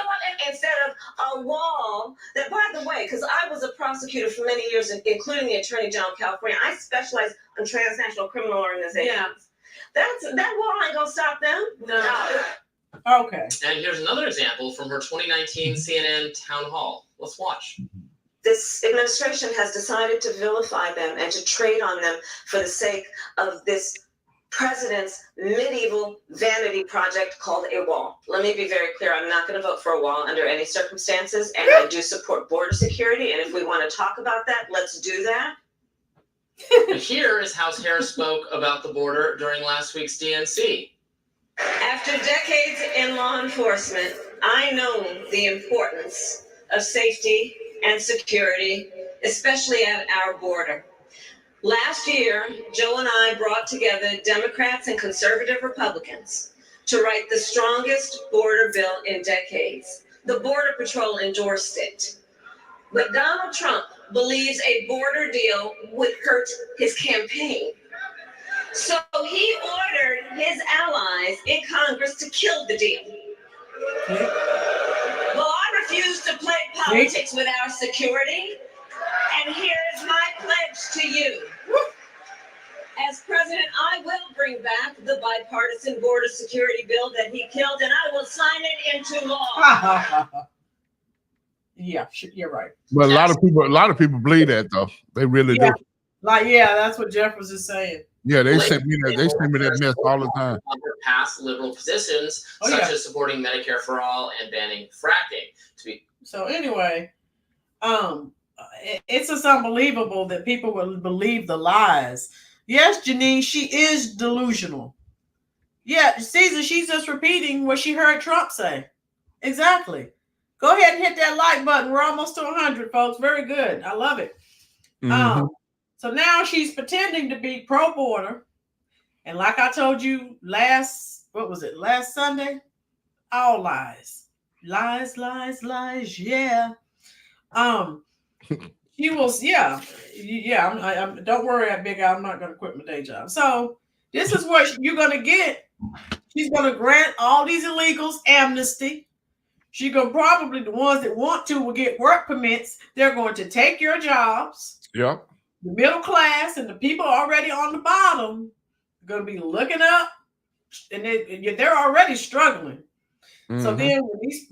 D: instead of a wall that, by the way, because I was a prosecutor for many years, including the Attorney General of California, I specialize in transnational criminal organizations. Yeah. That wall ain't gonna stop them. No.
A: Okay.
N: And here's another example from her 2019 CNN town hall. Let's watch.
D: This administration has decided to vilify them and to trade on them for the sake of this president's medieval vanity project called a wall. Let me be very clear. I'm not going to vote for a wall under any circumstances, and I do support border security. And if we want to talk about that, let's do that.
N: And here is how Harris spoke about the border during last week's DNC.
D: After decades in law enforcement, I know the importance of safety and security, especially at our border. Last year, Joe and I brought together Democrats and conservative Republicans to write the strongest border bill in decades. The Border Patrol endorsed it. But Donald Trump believes a border deal would hurt his campaign. So he ordered his allies in Congress to kill the deal. Well, I refuse to play politics with our security. And here's my pledge to you. As president, I will bring back the bipartisan border security bill that he killed, and I will sign it into law.
A: Yeah, you're right.
B: But a lot of people believe that though. They really do.
A: Like, that's what Jeff was just saying.
B: Yeah, they send me that mess all the time.
N: Under past liberal positions, such as supporting Medicare for all and banning fracking.
A: So anyway, it's just unbelievable that people will believe the lies. Yes, Janine, she is delusional. Yeah, Caesar, she's just repeating what she heard Trump say. Exactly. Go ahead and hit that like button. We're almost to 100, folks. Very good. I love it.
B: Mm-hmm.
A: So now she's pretending to be pro-border. And like I told you last Sunday? All lies. Lies, lies, lies. Yeah. She was, don't worry, Big Al, I'm not going to quit my day job. So this is what you're going to get. She's going to grant all these illegals amnesty. She's going to probably, the ones that want to will get work permits. They're going to take your jobs.
B: Yep.
A: The middle class and the people already on the bottom are going to be looking up, and they're already struggling. Mm-hmm. So then when these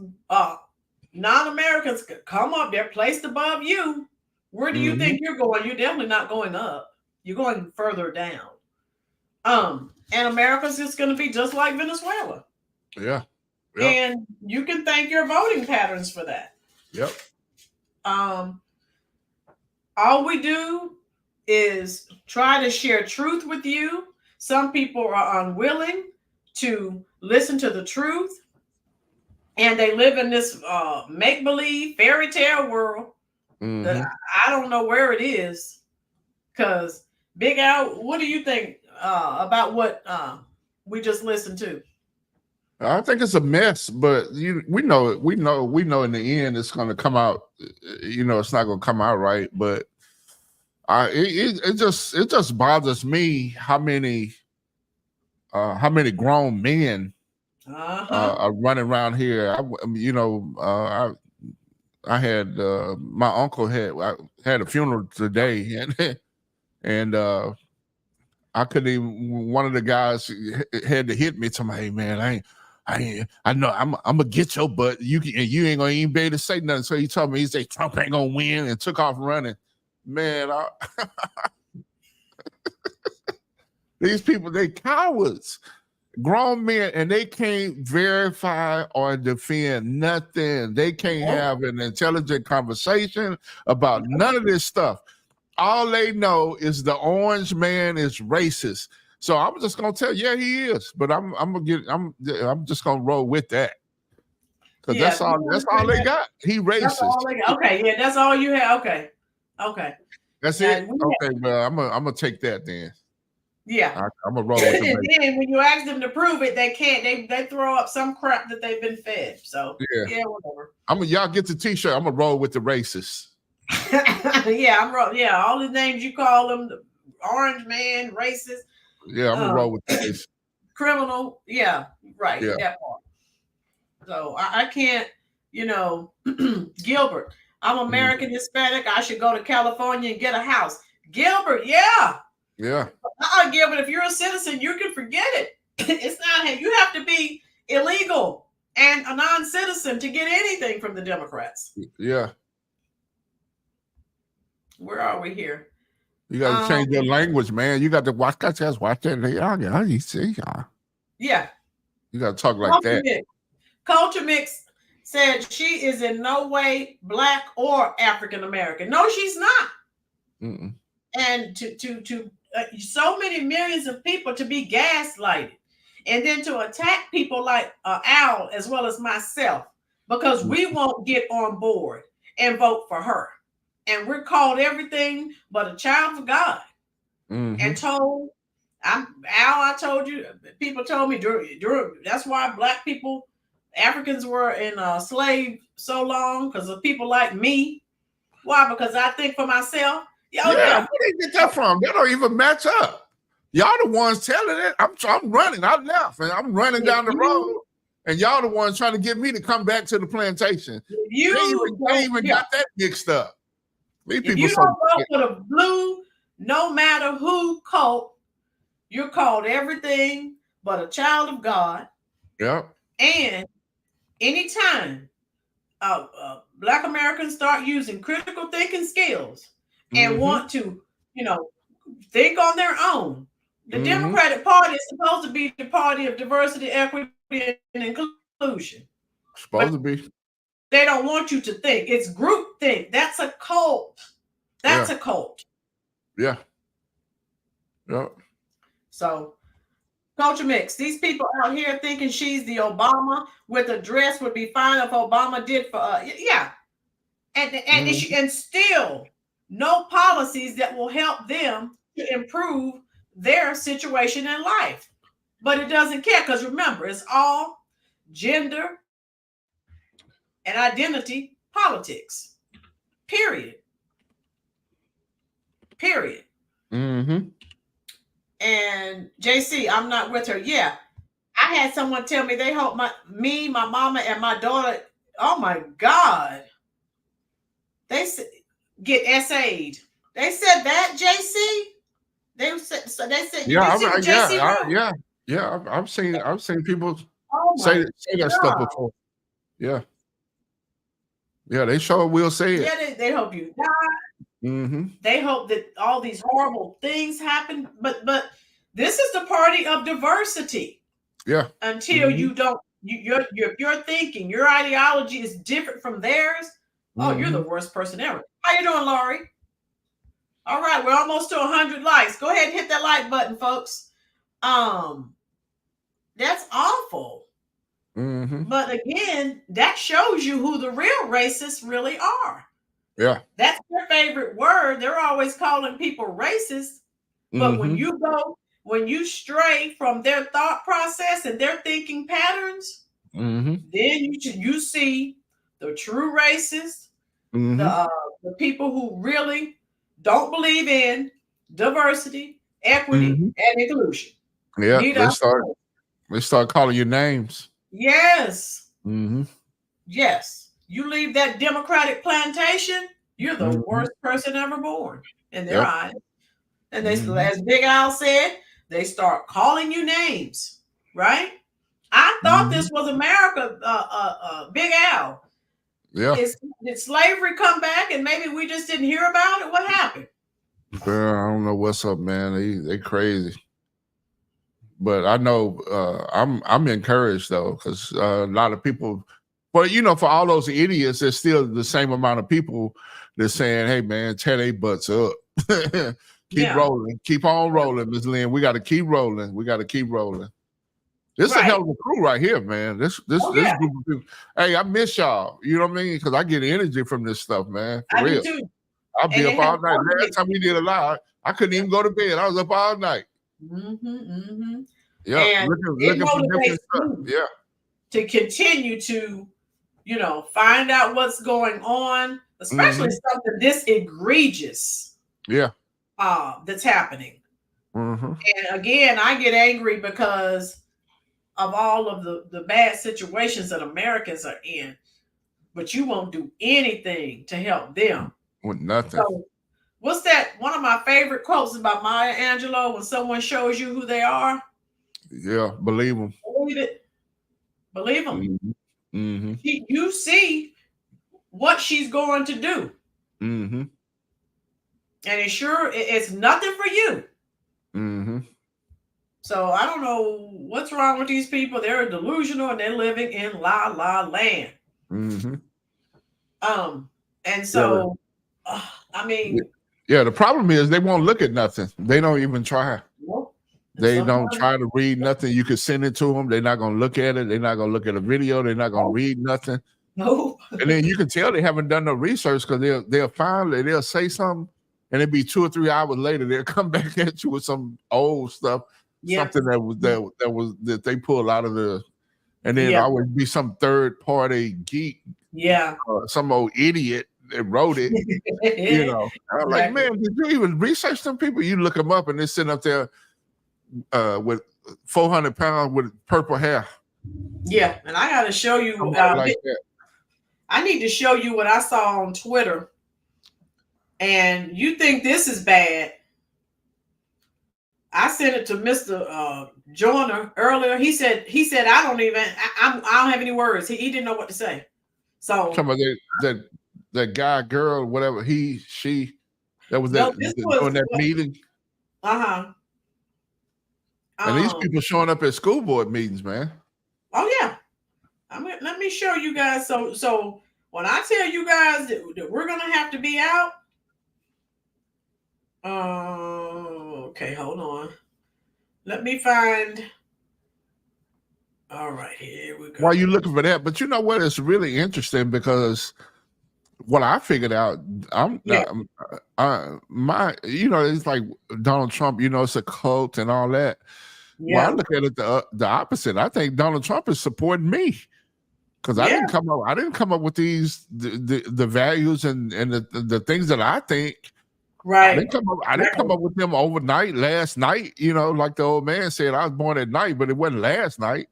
A: non-Americans come up, they're placed above you. Where do you think you're going? You're definitely not going up. You're going further down. And America's just going to be just like Venezuela.
B: Yeah.
A: And you can thank your voting patterns for that.
B: Yep.
A: All we do is try to share truth with you. Some people are unwilling to listen to the truth, and they live in this make-believe fairy tale world that I don't know where it is. Because Big Al, what do you think about what we just listened to?
B: I think it's a mess, but we know in the end it's going to come out. It's not going to come out right, but it just bothers me how many grown men are running around here. I had my uncle had a funeral today, and I couldn't even. One of the guys had to hit me. Told me, "Hey man, I know I'm gonna get your butt. You ain't gonna even be able to say nothing." So he told me, he said Trump ain't gonna win, and took off running. Man, these people, they cowards, grown men, and they can't verify or defend nothing. They can't have an intelligent conversation about none of this stuff. All they know is the orange man is racist. So I'm just gonna tell you, yeah, he is, but I'm just gonna roll with that. Because that's all they got. He racist.
A: Okay, that's all you have. Okay.
B: That's it. Okay, well, I'm gonna take that then.
A: Yeah.
B: I'm gonna roll with them.
A: And then when you ask them to prove it, they can't. They throw up some crap that they've been fed. So whatever.
B: Y'all get the t-shirt. I'm gonna roll with the racists.
A: Yeah, all the names you call them, the orange man, racist.
B: Yeah, I'm gonna roll with this.
A: criminal. Yeah, right.
B: Yeah.
A: That part. So I can't, Gilbert, I'm American Hispanic. I should go to California and get a house. Gilbert, yeah.
B: Yeah.
A: Gilbert, if you're a citizen, you can forget it. It's not, you have to be illegal and a non-citizen to get anything from the Democrats.
B: Yeah.
A: Where are we here?
B: You got to change your language, man. You got to watch that.
A: Yeah.
B: You got to talk like that.
A: Culture Mix said she is in no way Black or African American. No, she's not.
B: Mm-mm.
A: And to so many millions of people to be gaslighted, and then to attack people like Al as well as myself because we won't get on board and vote for her, and we're called everything but a child of God, and told. I told you. People told me during that's why Black people, Africans were in slave so long because of people like me. Why? Because I think for myself.
B: Yeah, where they get that from? That don't even match up. Y'all the ones telling it. I'm running. I left and I'm running down the road, and y'all the ones trying to get me to come back to the plantation. They even got that mixed up. These
A: if you don't vote for the blue, no matter who cult, you're called everything but a child of God.
B: Yeah. And
A: anytime Black Americans start using critical thinking skills and want to, think on their own. The Democratic Party is supposed to be the party of diversity, equity, and inclusion.
B: Supposed to be.
A: They don't want you to think. It's group think. That's a cult. That's a cult.
B: Yeah. Yeah.
A: So, Culture Mix. These people out here thinking she's the Obama with a dress would be fine if Obama did for yeah. And still no policies that will help them to improve their situation in life. But it doesn't care because remember, it's all gender and identity politics. Period. And JC, I'm not with her. Yeah. I had someone tell me they hope my mama, and my daughter, oh my God. They said get SA'd. They said that, JC. They said
B: yeah. I've seen people say that stuff before. Yeah. Yeah, they sure will say it.
A: Yeah, they hope you die. They hope that all these horrible things happen. But this is the party of diversity.
B: Yeah.
A: Until you don't, your thinking, your ideology is different from theirs. Oh, you're the worst person ever. How you doing, Laurie? All right, we're almost to 100 likes. Go ahead and hit that like button, folks. That's awful. But again, that shows you who the real racists really are.
B: Yeah.
A: That's their favorite word. They're always calling people racist. But when you stray from their thought process and their thinking patterns, then you see the true racists, the people who really don't believe in diversity, equity, and inclusion.
B: Yeah, they start calling you names.
A: Yes. Yes. You leave that Democratic plantation, you're the worst person ever born in their eyes. And they, as Big Al said, they start calling you names, right? I thought this was America, Big Al.
B: Yeah.
A: Did slavery come back and maybe we just didn't hear about it? What happened?
B: Well, I don't know what's up, man. They crazy. But I know I'm encouraged though, because a lot of people, well, for all those idiots, there's still the same amount of people that's saying, hey man, tear their butts up. Keep rolling. Keep on rolling, Ms. Lynn. We got to keep rolling. This is a hell of a crew right here, man. This group of people. Hey, I miss y'all. You know what I mean? Because I get energy from this stuff, man. For real.
A: Do too.
B: I'll be up all night. Last time we did a live, I couldn't even go to bed. I was up all night. Yeah,
A: and
B: looking for different stuff. Yeah.
A: To continue to, find out what's going on, especially something this egregious.
B: Yeah.
A: That's happening. And again, I get angry because of all of the bad situations that Americans are in, but you won't do anything to help them.
B: With nothing.
A: So, what's that? One of my favorite quotes about Maya Angelou: when someone shows you who they are,
B: yeah, believe them.
A: Believe it. Believe them.
B: Mm-hmm. Mm-hmm.
A: You see what she's going to do.
B: Mm-hmm.
A: And it's nothing for you.
B: Mm-hmm.
A: So I don't know what's wrong with these people. They're delusional and they're living in la la land.
B: Mm-hmm.
A: And so I mean,
B: yeah, the problem is they won't look at nothing. They don't even try.
A: Nope.
B: They don't try to read nothing. You can send it to them. They're not going to look at it. They're not going to look at a video. They're not going to read nothing.
A: No.
B: And then you can tell they haven't done no research because they'll say something, and it'll be 2 or 3 hours later they'll come back at you with some old stuff, something that they pulled out of the, and then always be some third party geek, some old idiot that wrote it. You know, I'm like, man, did you even research them people? You look them up and they're sitting up there with 400 pounds with purple hair.
A: Yeah, and I got to show you. I need to show you what I saw on Twitter. And you think this is bad? I sent it to Mr. Joyner earlier. He said I don't have any words. He didn't know what to say. So
B: talking about that guy, girl, whatever, she that was during that meeting. And these people showing up at school board meetings, man.
A: Oh yeah. Let me show you guys. So when I tell you guys that we're gonna have to be out, okay, hold on. Let me find. All right, here we go.
B: Why are you looking for that? But you know what? It's really interesting because what I figured out, it's like Donald Trump. You know, it's a cult and all that. Yeah. Well, I look at it the opposite. I think Donald Trump is supporting me. Because I didn't come up with the values and the things that I think.
A: Right.
B: I didn't come up with them overnight, last night. You know, like the old man said, I was born at night, but it wasn't last night.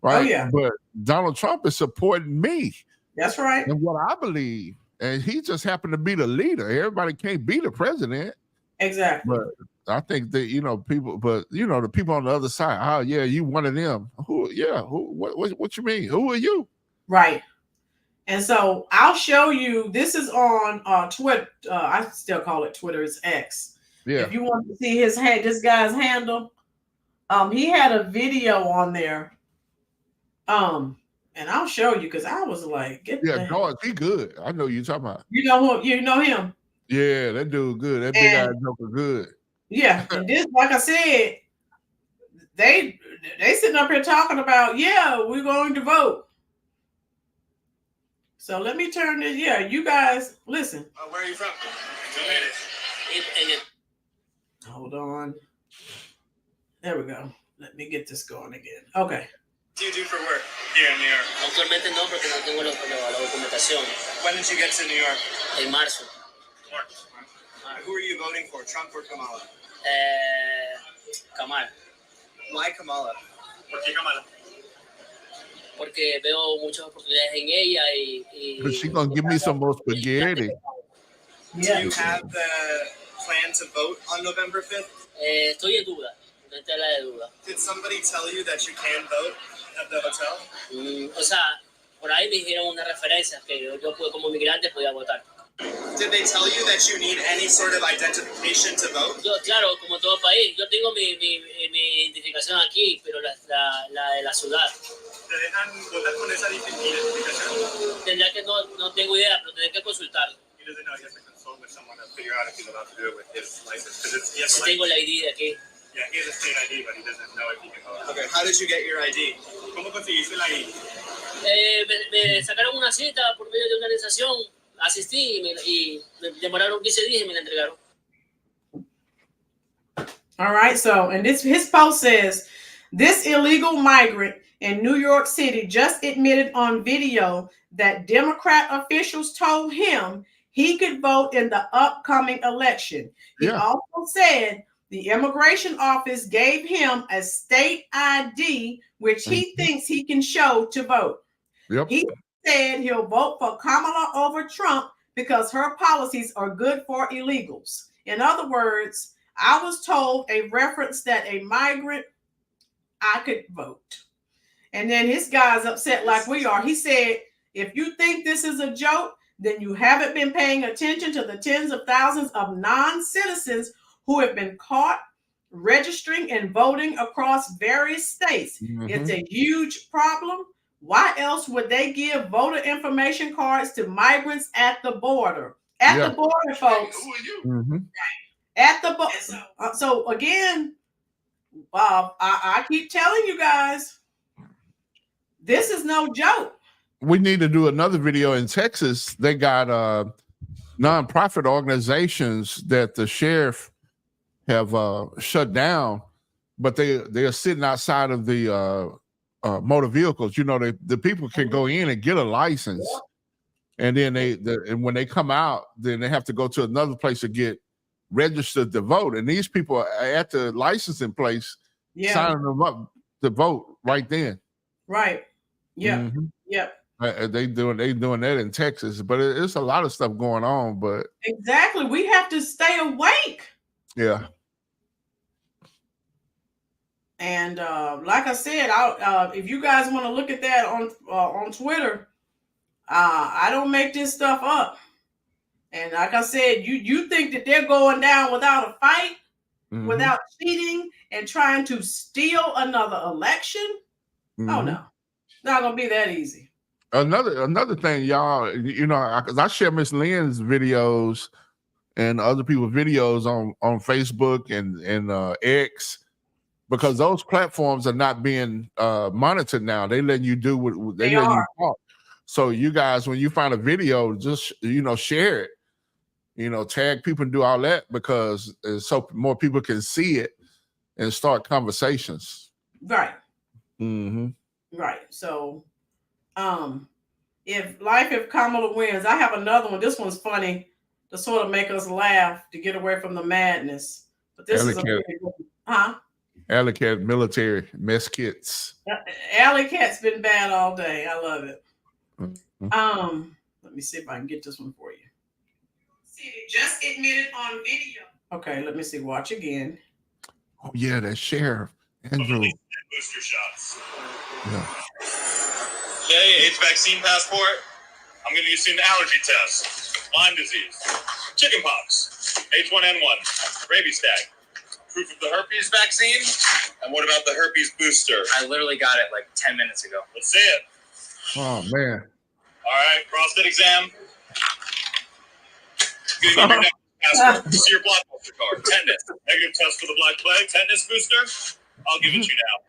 B: Right.
A: Oh, yeah.
B: But Donald Trump is supporting me.
A: That's right.
B: And what I believe. And he just happened to be the leader. Everybody can't be the president.
A: Exactly.
B: But I think that, the people on the other side, oh yeah, you one of them. What you mean? Who are you?
A: Right. And so I'll show you, this is on Twitter. I still call it Twitter, it's X.
B: Yeah.
A: If you want to see this guy's handle, he had a video on there. And I'll show you because I was like,
B: George, he good. I know you talking about.
A: You know him?
B: Yeah, that dude good. That big eyed joker good.
A: Yeah, and this, like I said, they sitting up here talking about, we're going to vote. So let me turn this. Yeah, you guys listen.
O: Where are you from?
A: Hold on. There we go. Let me get this going again. Okay.
O: What do you do for work here in New York?
P: Actualmente no, porque no tengo la documentación.
O: When did you get to New York?
P: En marzo.
O: March. Who are you voting for, Trump or Kamala?
P: Kamala.
O: Why Kamala? ¿Por qué Kamala?
P: Porque veo muchas oportunidades en ella
B: But she's gonna give me some more spaghetti.
O: Do you have the plan to vote on November 5th?
P: Estoy en duda. En tela de duda.
O: Did somebody tell you that you can vote at the hotel?
P: O sea, por ahí me dijeron unas referencias que yo como migrante podía votar.
O: Did they tell you that you need any sort of identification to vote?
P: Yo, claro, como todo país, yo tengo mi identificación aquí, pero la de la ciudad.
O: ¿Te dejan votar con esa identificación?
P: Tendría que no tengo idea, pero tendré que consultarlo.
O: He doesn't know. He has to consult with someone to figure out if he's allowed to do it with his license.
P: Si tengo la ID de aquí.
O: Yeah, he has a state ID, but he doesn't know if he can vote. Okay, how did you get your ID? ¿Cómo conseguiste la ID?
P: Me sacaron una cita por medio de una organización, asistí y me demoraron 15 días y me la entregaron.
A: All right, so, and his post says, this illegal migrant in New York City just admitted on video that Democrat officials told him he could vote in the upcoming election. He also said The immigration office gave him a state ID, which he thinks he can show to vote.
B: Yep.
A: He said he'll vote for Kamala over Trump because her policies are good for illegals. In other words, I was told a reference that a migrant, I could vote. And then his guy's upset like we are. He said, if you think this is a joke, then you haven't been paying attention to the tens of thousands of non-citizens who have been caught registering and voting across various states. It's a huge problem. Why else would they give voter information cards to migrants at the border? At the border, folks. At the border. So again, I keep telling you guys, this is no joke.
B: We need to do another video in Texas. They got nonprofit organizations that the sheriff have shut down, but they're sitting outside of the motor vehicles. You know, the people can go in and get a license, and then and when they come out, then they have to go to another place to get registered to vote. And these people are at the licensing place, signing them up to vote right then.
A: Right. Yeah. Yep.
B: They doing that in Texas, but it's a lot of stuff going on. But
A: exactly, we have to stay awake.
B: Yeah.
A: And like I said, if you guys want to look at that on Twitter, I don't make this stuff up. And like I said, you think that they're going down without a fight, without cheating and trying to steal another election? Oh no, not gonna be that easy.
B: Another thing, y'all, you know, because I share Miss Lynn's videos and other people's videos on Facebook and X, because those platforms are not being monitored now. They letting you do what they let you talk. So you guys, when you find a video, just share it. Tag people and do all that, because so more people can see it and start conversations.
A: Right. Right. So, if Kamala wins, I have another one. This one's funny to sort of make us laugh to get away from the madness. But this is a really good one. Huh?
B: Alley Cat military mess kits.
A: Alley Cat's been bad all day. I love it. Let me see if I can get this one for you. See, just admitted on video. Okay, let me see. Watch again.
B: Oh yeah, that sheriff Andrew.
O: Booster shots.
B: Yeah.
O: Hey, AIDS vaccine passport. I'm going to use an allergy test. Lyme disease, chickenpox, H1N1, rabies tag, proof of the herpes vaccine, and what about the herpes booster? I literally got it like 10 minutes ago. Let's see it.
B: Oh man.
O: All right, prostate exam. Give me your next passport. See your blockbuster card. Tetanus. Negative test for the Black Plague. Tetanus booster. I'll give it to you now.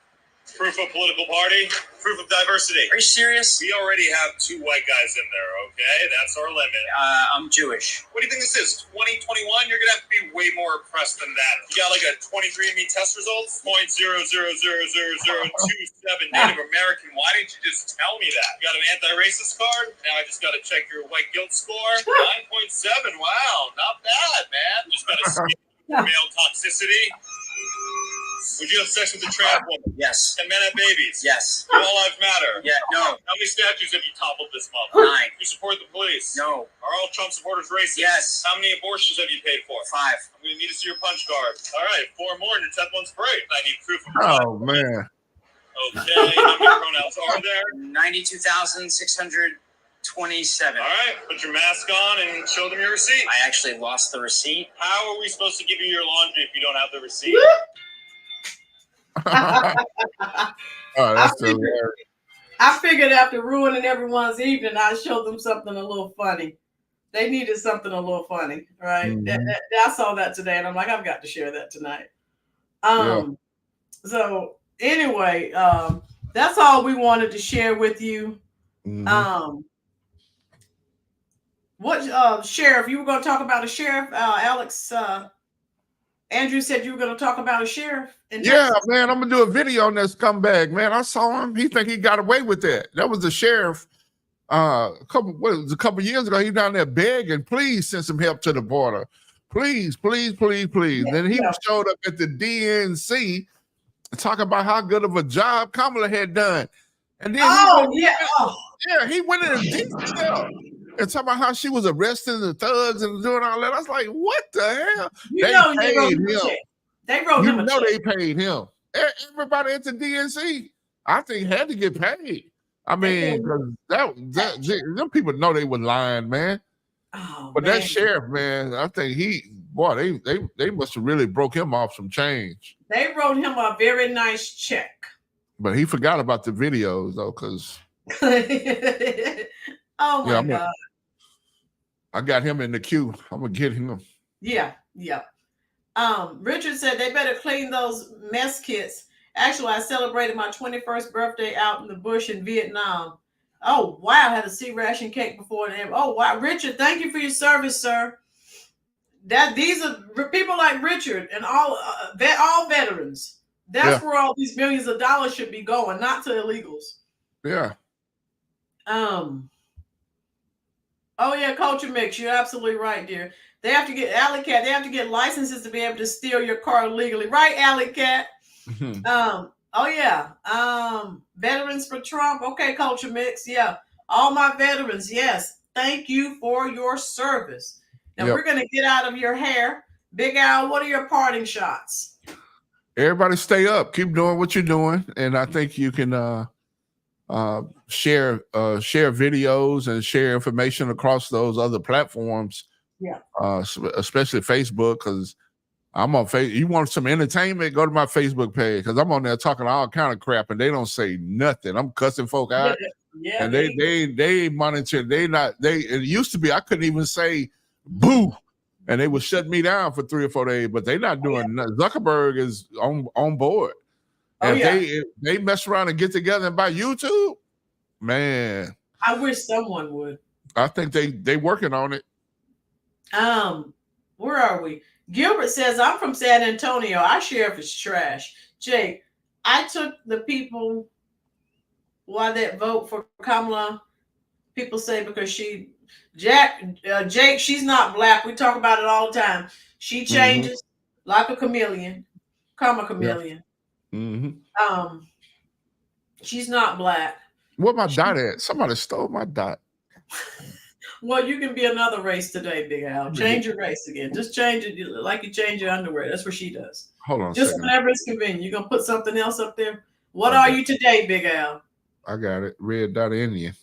O: Proof of political party. Proof of diversity. Are you serious? We already have 2 white guys in there, okay? That's our limit. I'm Jewish. What do you think this is? 2021? You're going to have to be way more oppressed than that. You got like a 23andMe test results? 0.00000027 Native American. Why didn't you just tell me that? You got an anti-racist card? Now I just got to check your white guilt score. 9.7. Wow, not bad, man. Just got to skip male toxicity. Would you have sex with a trans woman? Yes. Can men have babies? Yes. Do all lives matter? Yeah, no. How many statues have you toppled this month? 9. You support the police? No. Are all Trump supporters racist? Yes. How many abortions have you paid for? 5. I'm going to need to see your punch card. All right, 4 more and your 10th one's great. I need proof of
B: Oh man.
O: Okay, how many pronouns are there?
Q: 92,627.
O: All right, put your mask on and show them your receipt.
Q: I actually lost the receipt.
O: How are we supposed to give you your laundry if you don't have the receipt?
B: Oh, that's hilarious.
A: I figured after ruining everyone's evening, I'd show them something a little funny. They needed something a little funny, right? I saw that today, and I'm like, I've got to share that tonight. So anyway, that's all we wanted to share with you. What sheriff? You were going to talk about a sheriff, Alex? Andrew said you were going to talk about a sheriff.
B: Yeah, man, I'm gonna do a video on this scumbag, man. I saw him. He think he got away with that. That was the sheriff. A couple years ago. He down there begging, please send some help to the border. Please, please, please, please. Then he showed up at the DNC talking about how good of a job Kamala had done. And then he went in detail and talking about how she was arresting the thugs and doing all that. I was like, what the hell? They paid him.
A: They wrote him a check.
B: They paid him. Everybody at the DNC, I think, had to get paid. I mean, because them people know they were lying, man.
A: Oh,
B: but that sheriff, man, I think they must have really broke him off some change.
A: They wrote him a very nice check.
B: But he forgot about the videos, though, because
A: oh my God.
B: I got him in the queue. I'm gonna get him.
A: Yeah. Richard said they better clean those mess kits. Actually, I celebrated my 21st birthday out in the bush in Vietnam. Oh wow, I had a sea ration cake before and oh wow, Richard, thank you for your service, sir. These are people like Richard and all veterans. That's where all these millions of dollars should be going, not to illegals.
B: Yeah.
A: Oh yeah, Culture Mix. You're absolutely right, dear. They have to get Alley Cat. They have to get licenses to be able to steal your car legally, right, Alley Cat? Oh yeah. Veterans for Trump. Okay, Culture Mix. Yeah. All my veterans. Yes. Thank you for your service. Now we're gonna get out of your hair. Big Al, what are your parting shots?
B: Everybody stay up. Keep doing what you're doing. And I think you can share videos and share information across those other platforms.
A: Yeah.
B: Especially Facebook, because I'm on Facebook. You want some entertainment? Go to my Facebook page because I'm on there talking all kind of crap and they don't say nothing. I'm cussing folk out.
A: Yeah.
B: And they monitor. It used to be I couldn't even say boo. And they would shut me down for 3 or 4 days, but they're not doing nothing. Zuckerberg is on board. And if they mess around and get together and buy YouTube, man.
A: I wish someone would.
B: I think they working on it.
A: Where are we? Gilbert says, I'm from San Antonio. Our sheriff is trash. Jake, I took the people why that vote for Kamala. People say because Jake, she's not black. We talk about it all the time. She changes like a chameleon. Karma chameleon.
B: Mm-hmm.
A: She's not black.
B: Where my dot at? Somebody stole my dot.
A: Well, you can be another race today, Big Al. Change your race again. Just change it like you change your underwear. That's what she does.
B: Hold on.
A: Just whenever it's convenient. You're gonna put something else up there. What are you today, Big Al?
B: I got it. Red dot Indian.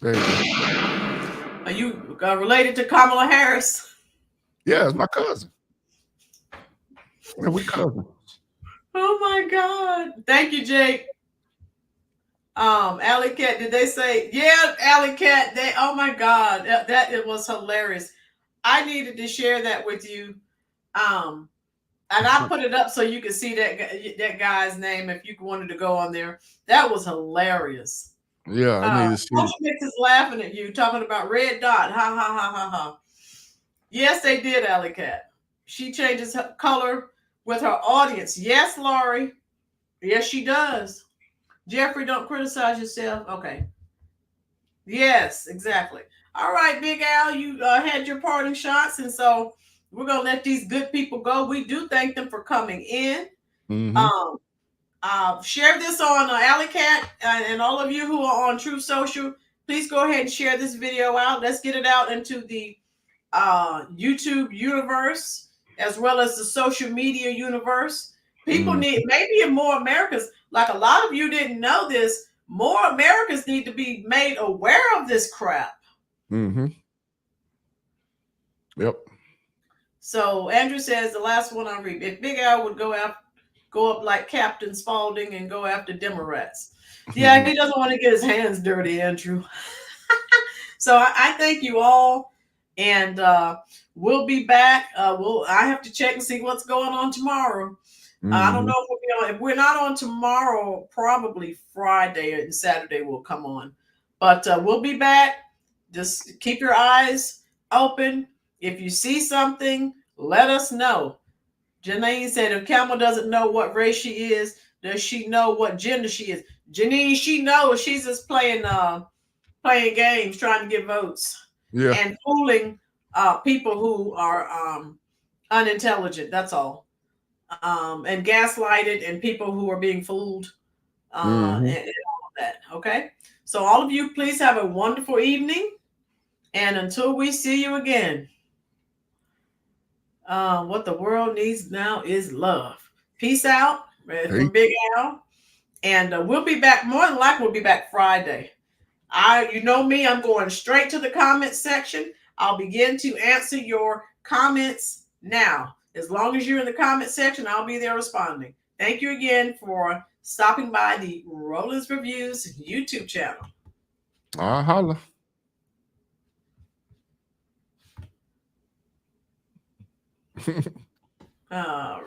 B: There you go.
A: Are you related to Kamala Harris?
B: Yeah, it's my cousin. And we cousins.
A: Oh my God. Thank you, Jake. Alley Cat, did they say, yeah, Alley Cat, oh my God, that it was hilarious. I needed to share that with you. And I put it up so you could see that guy's name if you wanted to go on there. That was hilarious.
B: Yeah, I need to see it.
A: Mix is laughing at you, talking about red dot. Ha ha ha ha ha. Yes, they did, Alley Cat. She changes her color with her audience. Yes, Laurie. Yes, she does. Jeffrey, don't criticize yourself. Okay. Yes, exactly. All right, Big Al, you had your parting shots, and so we're gonna let these good people go. We do thank them for coming in. Share this on Alley Cat and all of you who are on True Social. Please go ahead and share this video out. Let's get it out into the YouTube universe as well as the social media universe. People need, maybe in more Americas, like a lot of you didn't know this, more Americans need to be made aware of this crap.
B: Yep.
A: So Andrew says, the last one I read, if Big Al would go up like Captain Spaulding and go after Democrats. Yeah, he doesn't want to get his hands dirty, Andrew. So I thank you all. And we'll be back. I have to check and see what's going on tomorrow. I don't know if we'll be on. If we're not on tomorrow, probably Friday and Saturday will come on. But we'll be back. Just keep your eyes open. If you see something, let us know. Janine said, if Camel doesn't know what race she is, does she know what gender she is? Janine, she knows. She's just playing games, trying to get votes.
B: Yeah.
A: And fooling people who are unintelligent. That's all. And gaslighted, and people who are being fooled, and all of that. Okay. So all of you, please have a wonderful evening. And until we see you again, what the world needs now is love. Peace out from Big Al. And we'll be back. More than likely, we'll be back Friday. You know me, I'm going straight to the comment section. I'll begin to answer your comments now. As long as you're in the comment section, I'll be there responding. Thank you again for stopping by the Roland's Reviews YouTube channel.
B: Holla.
A: All right.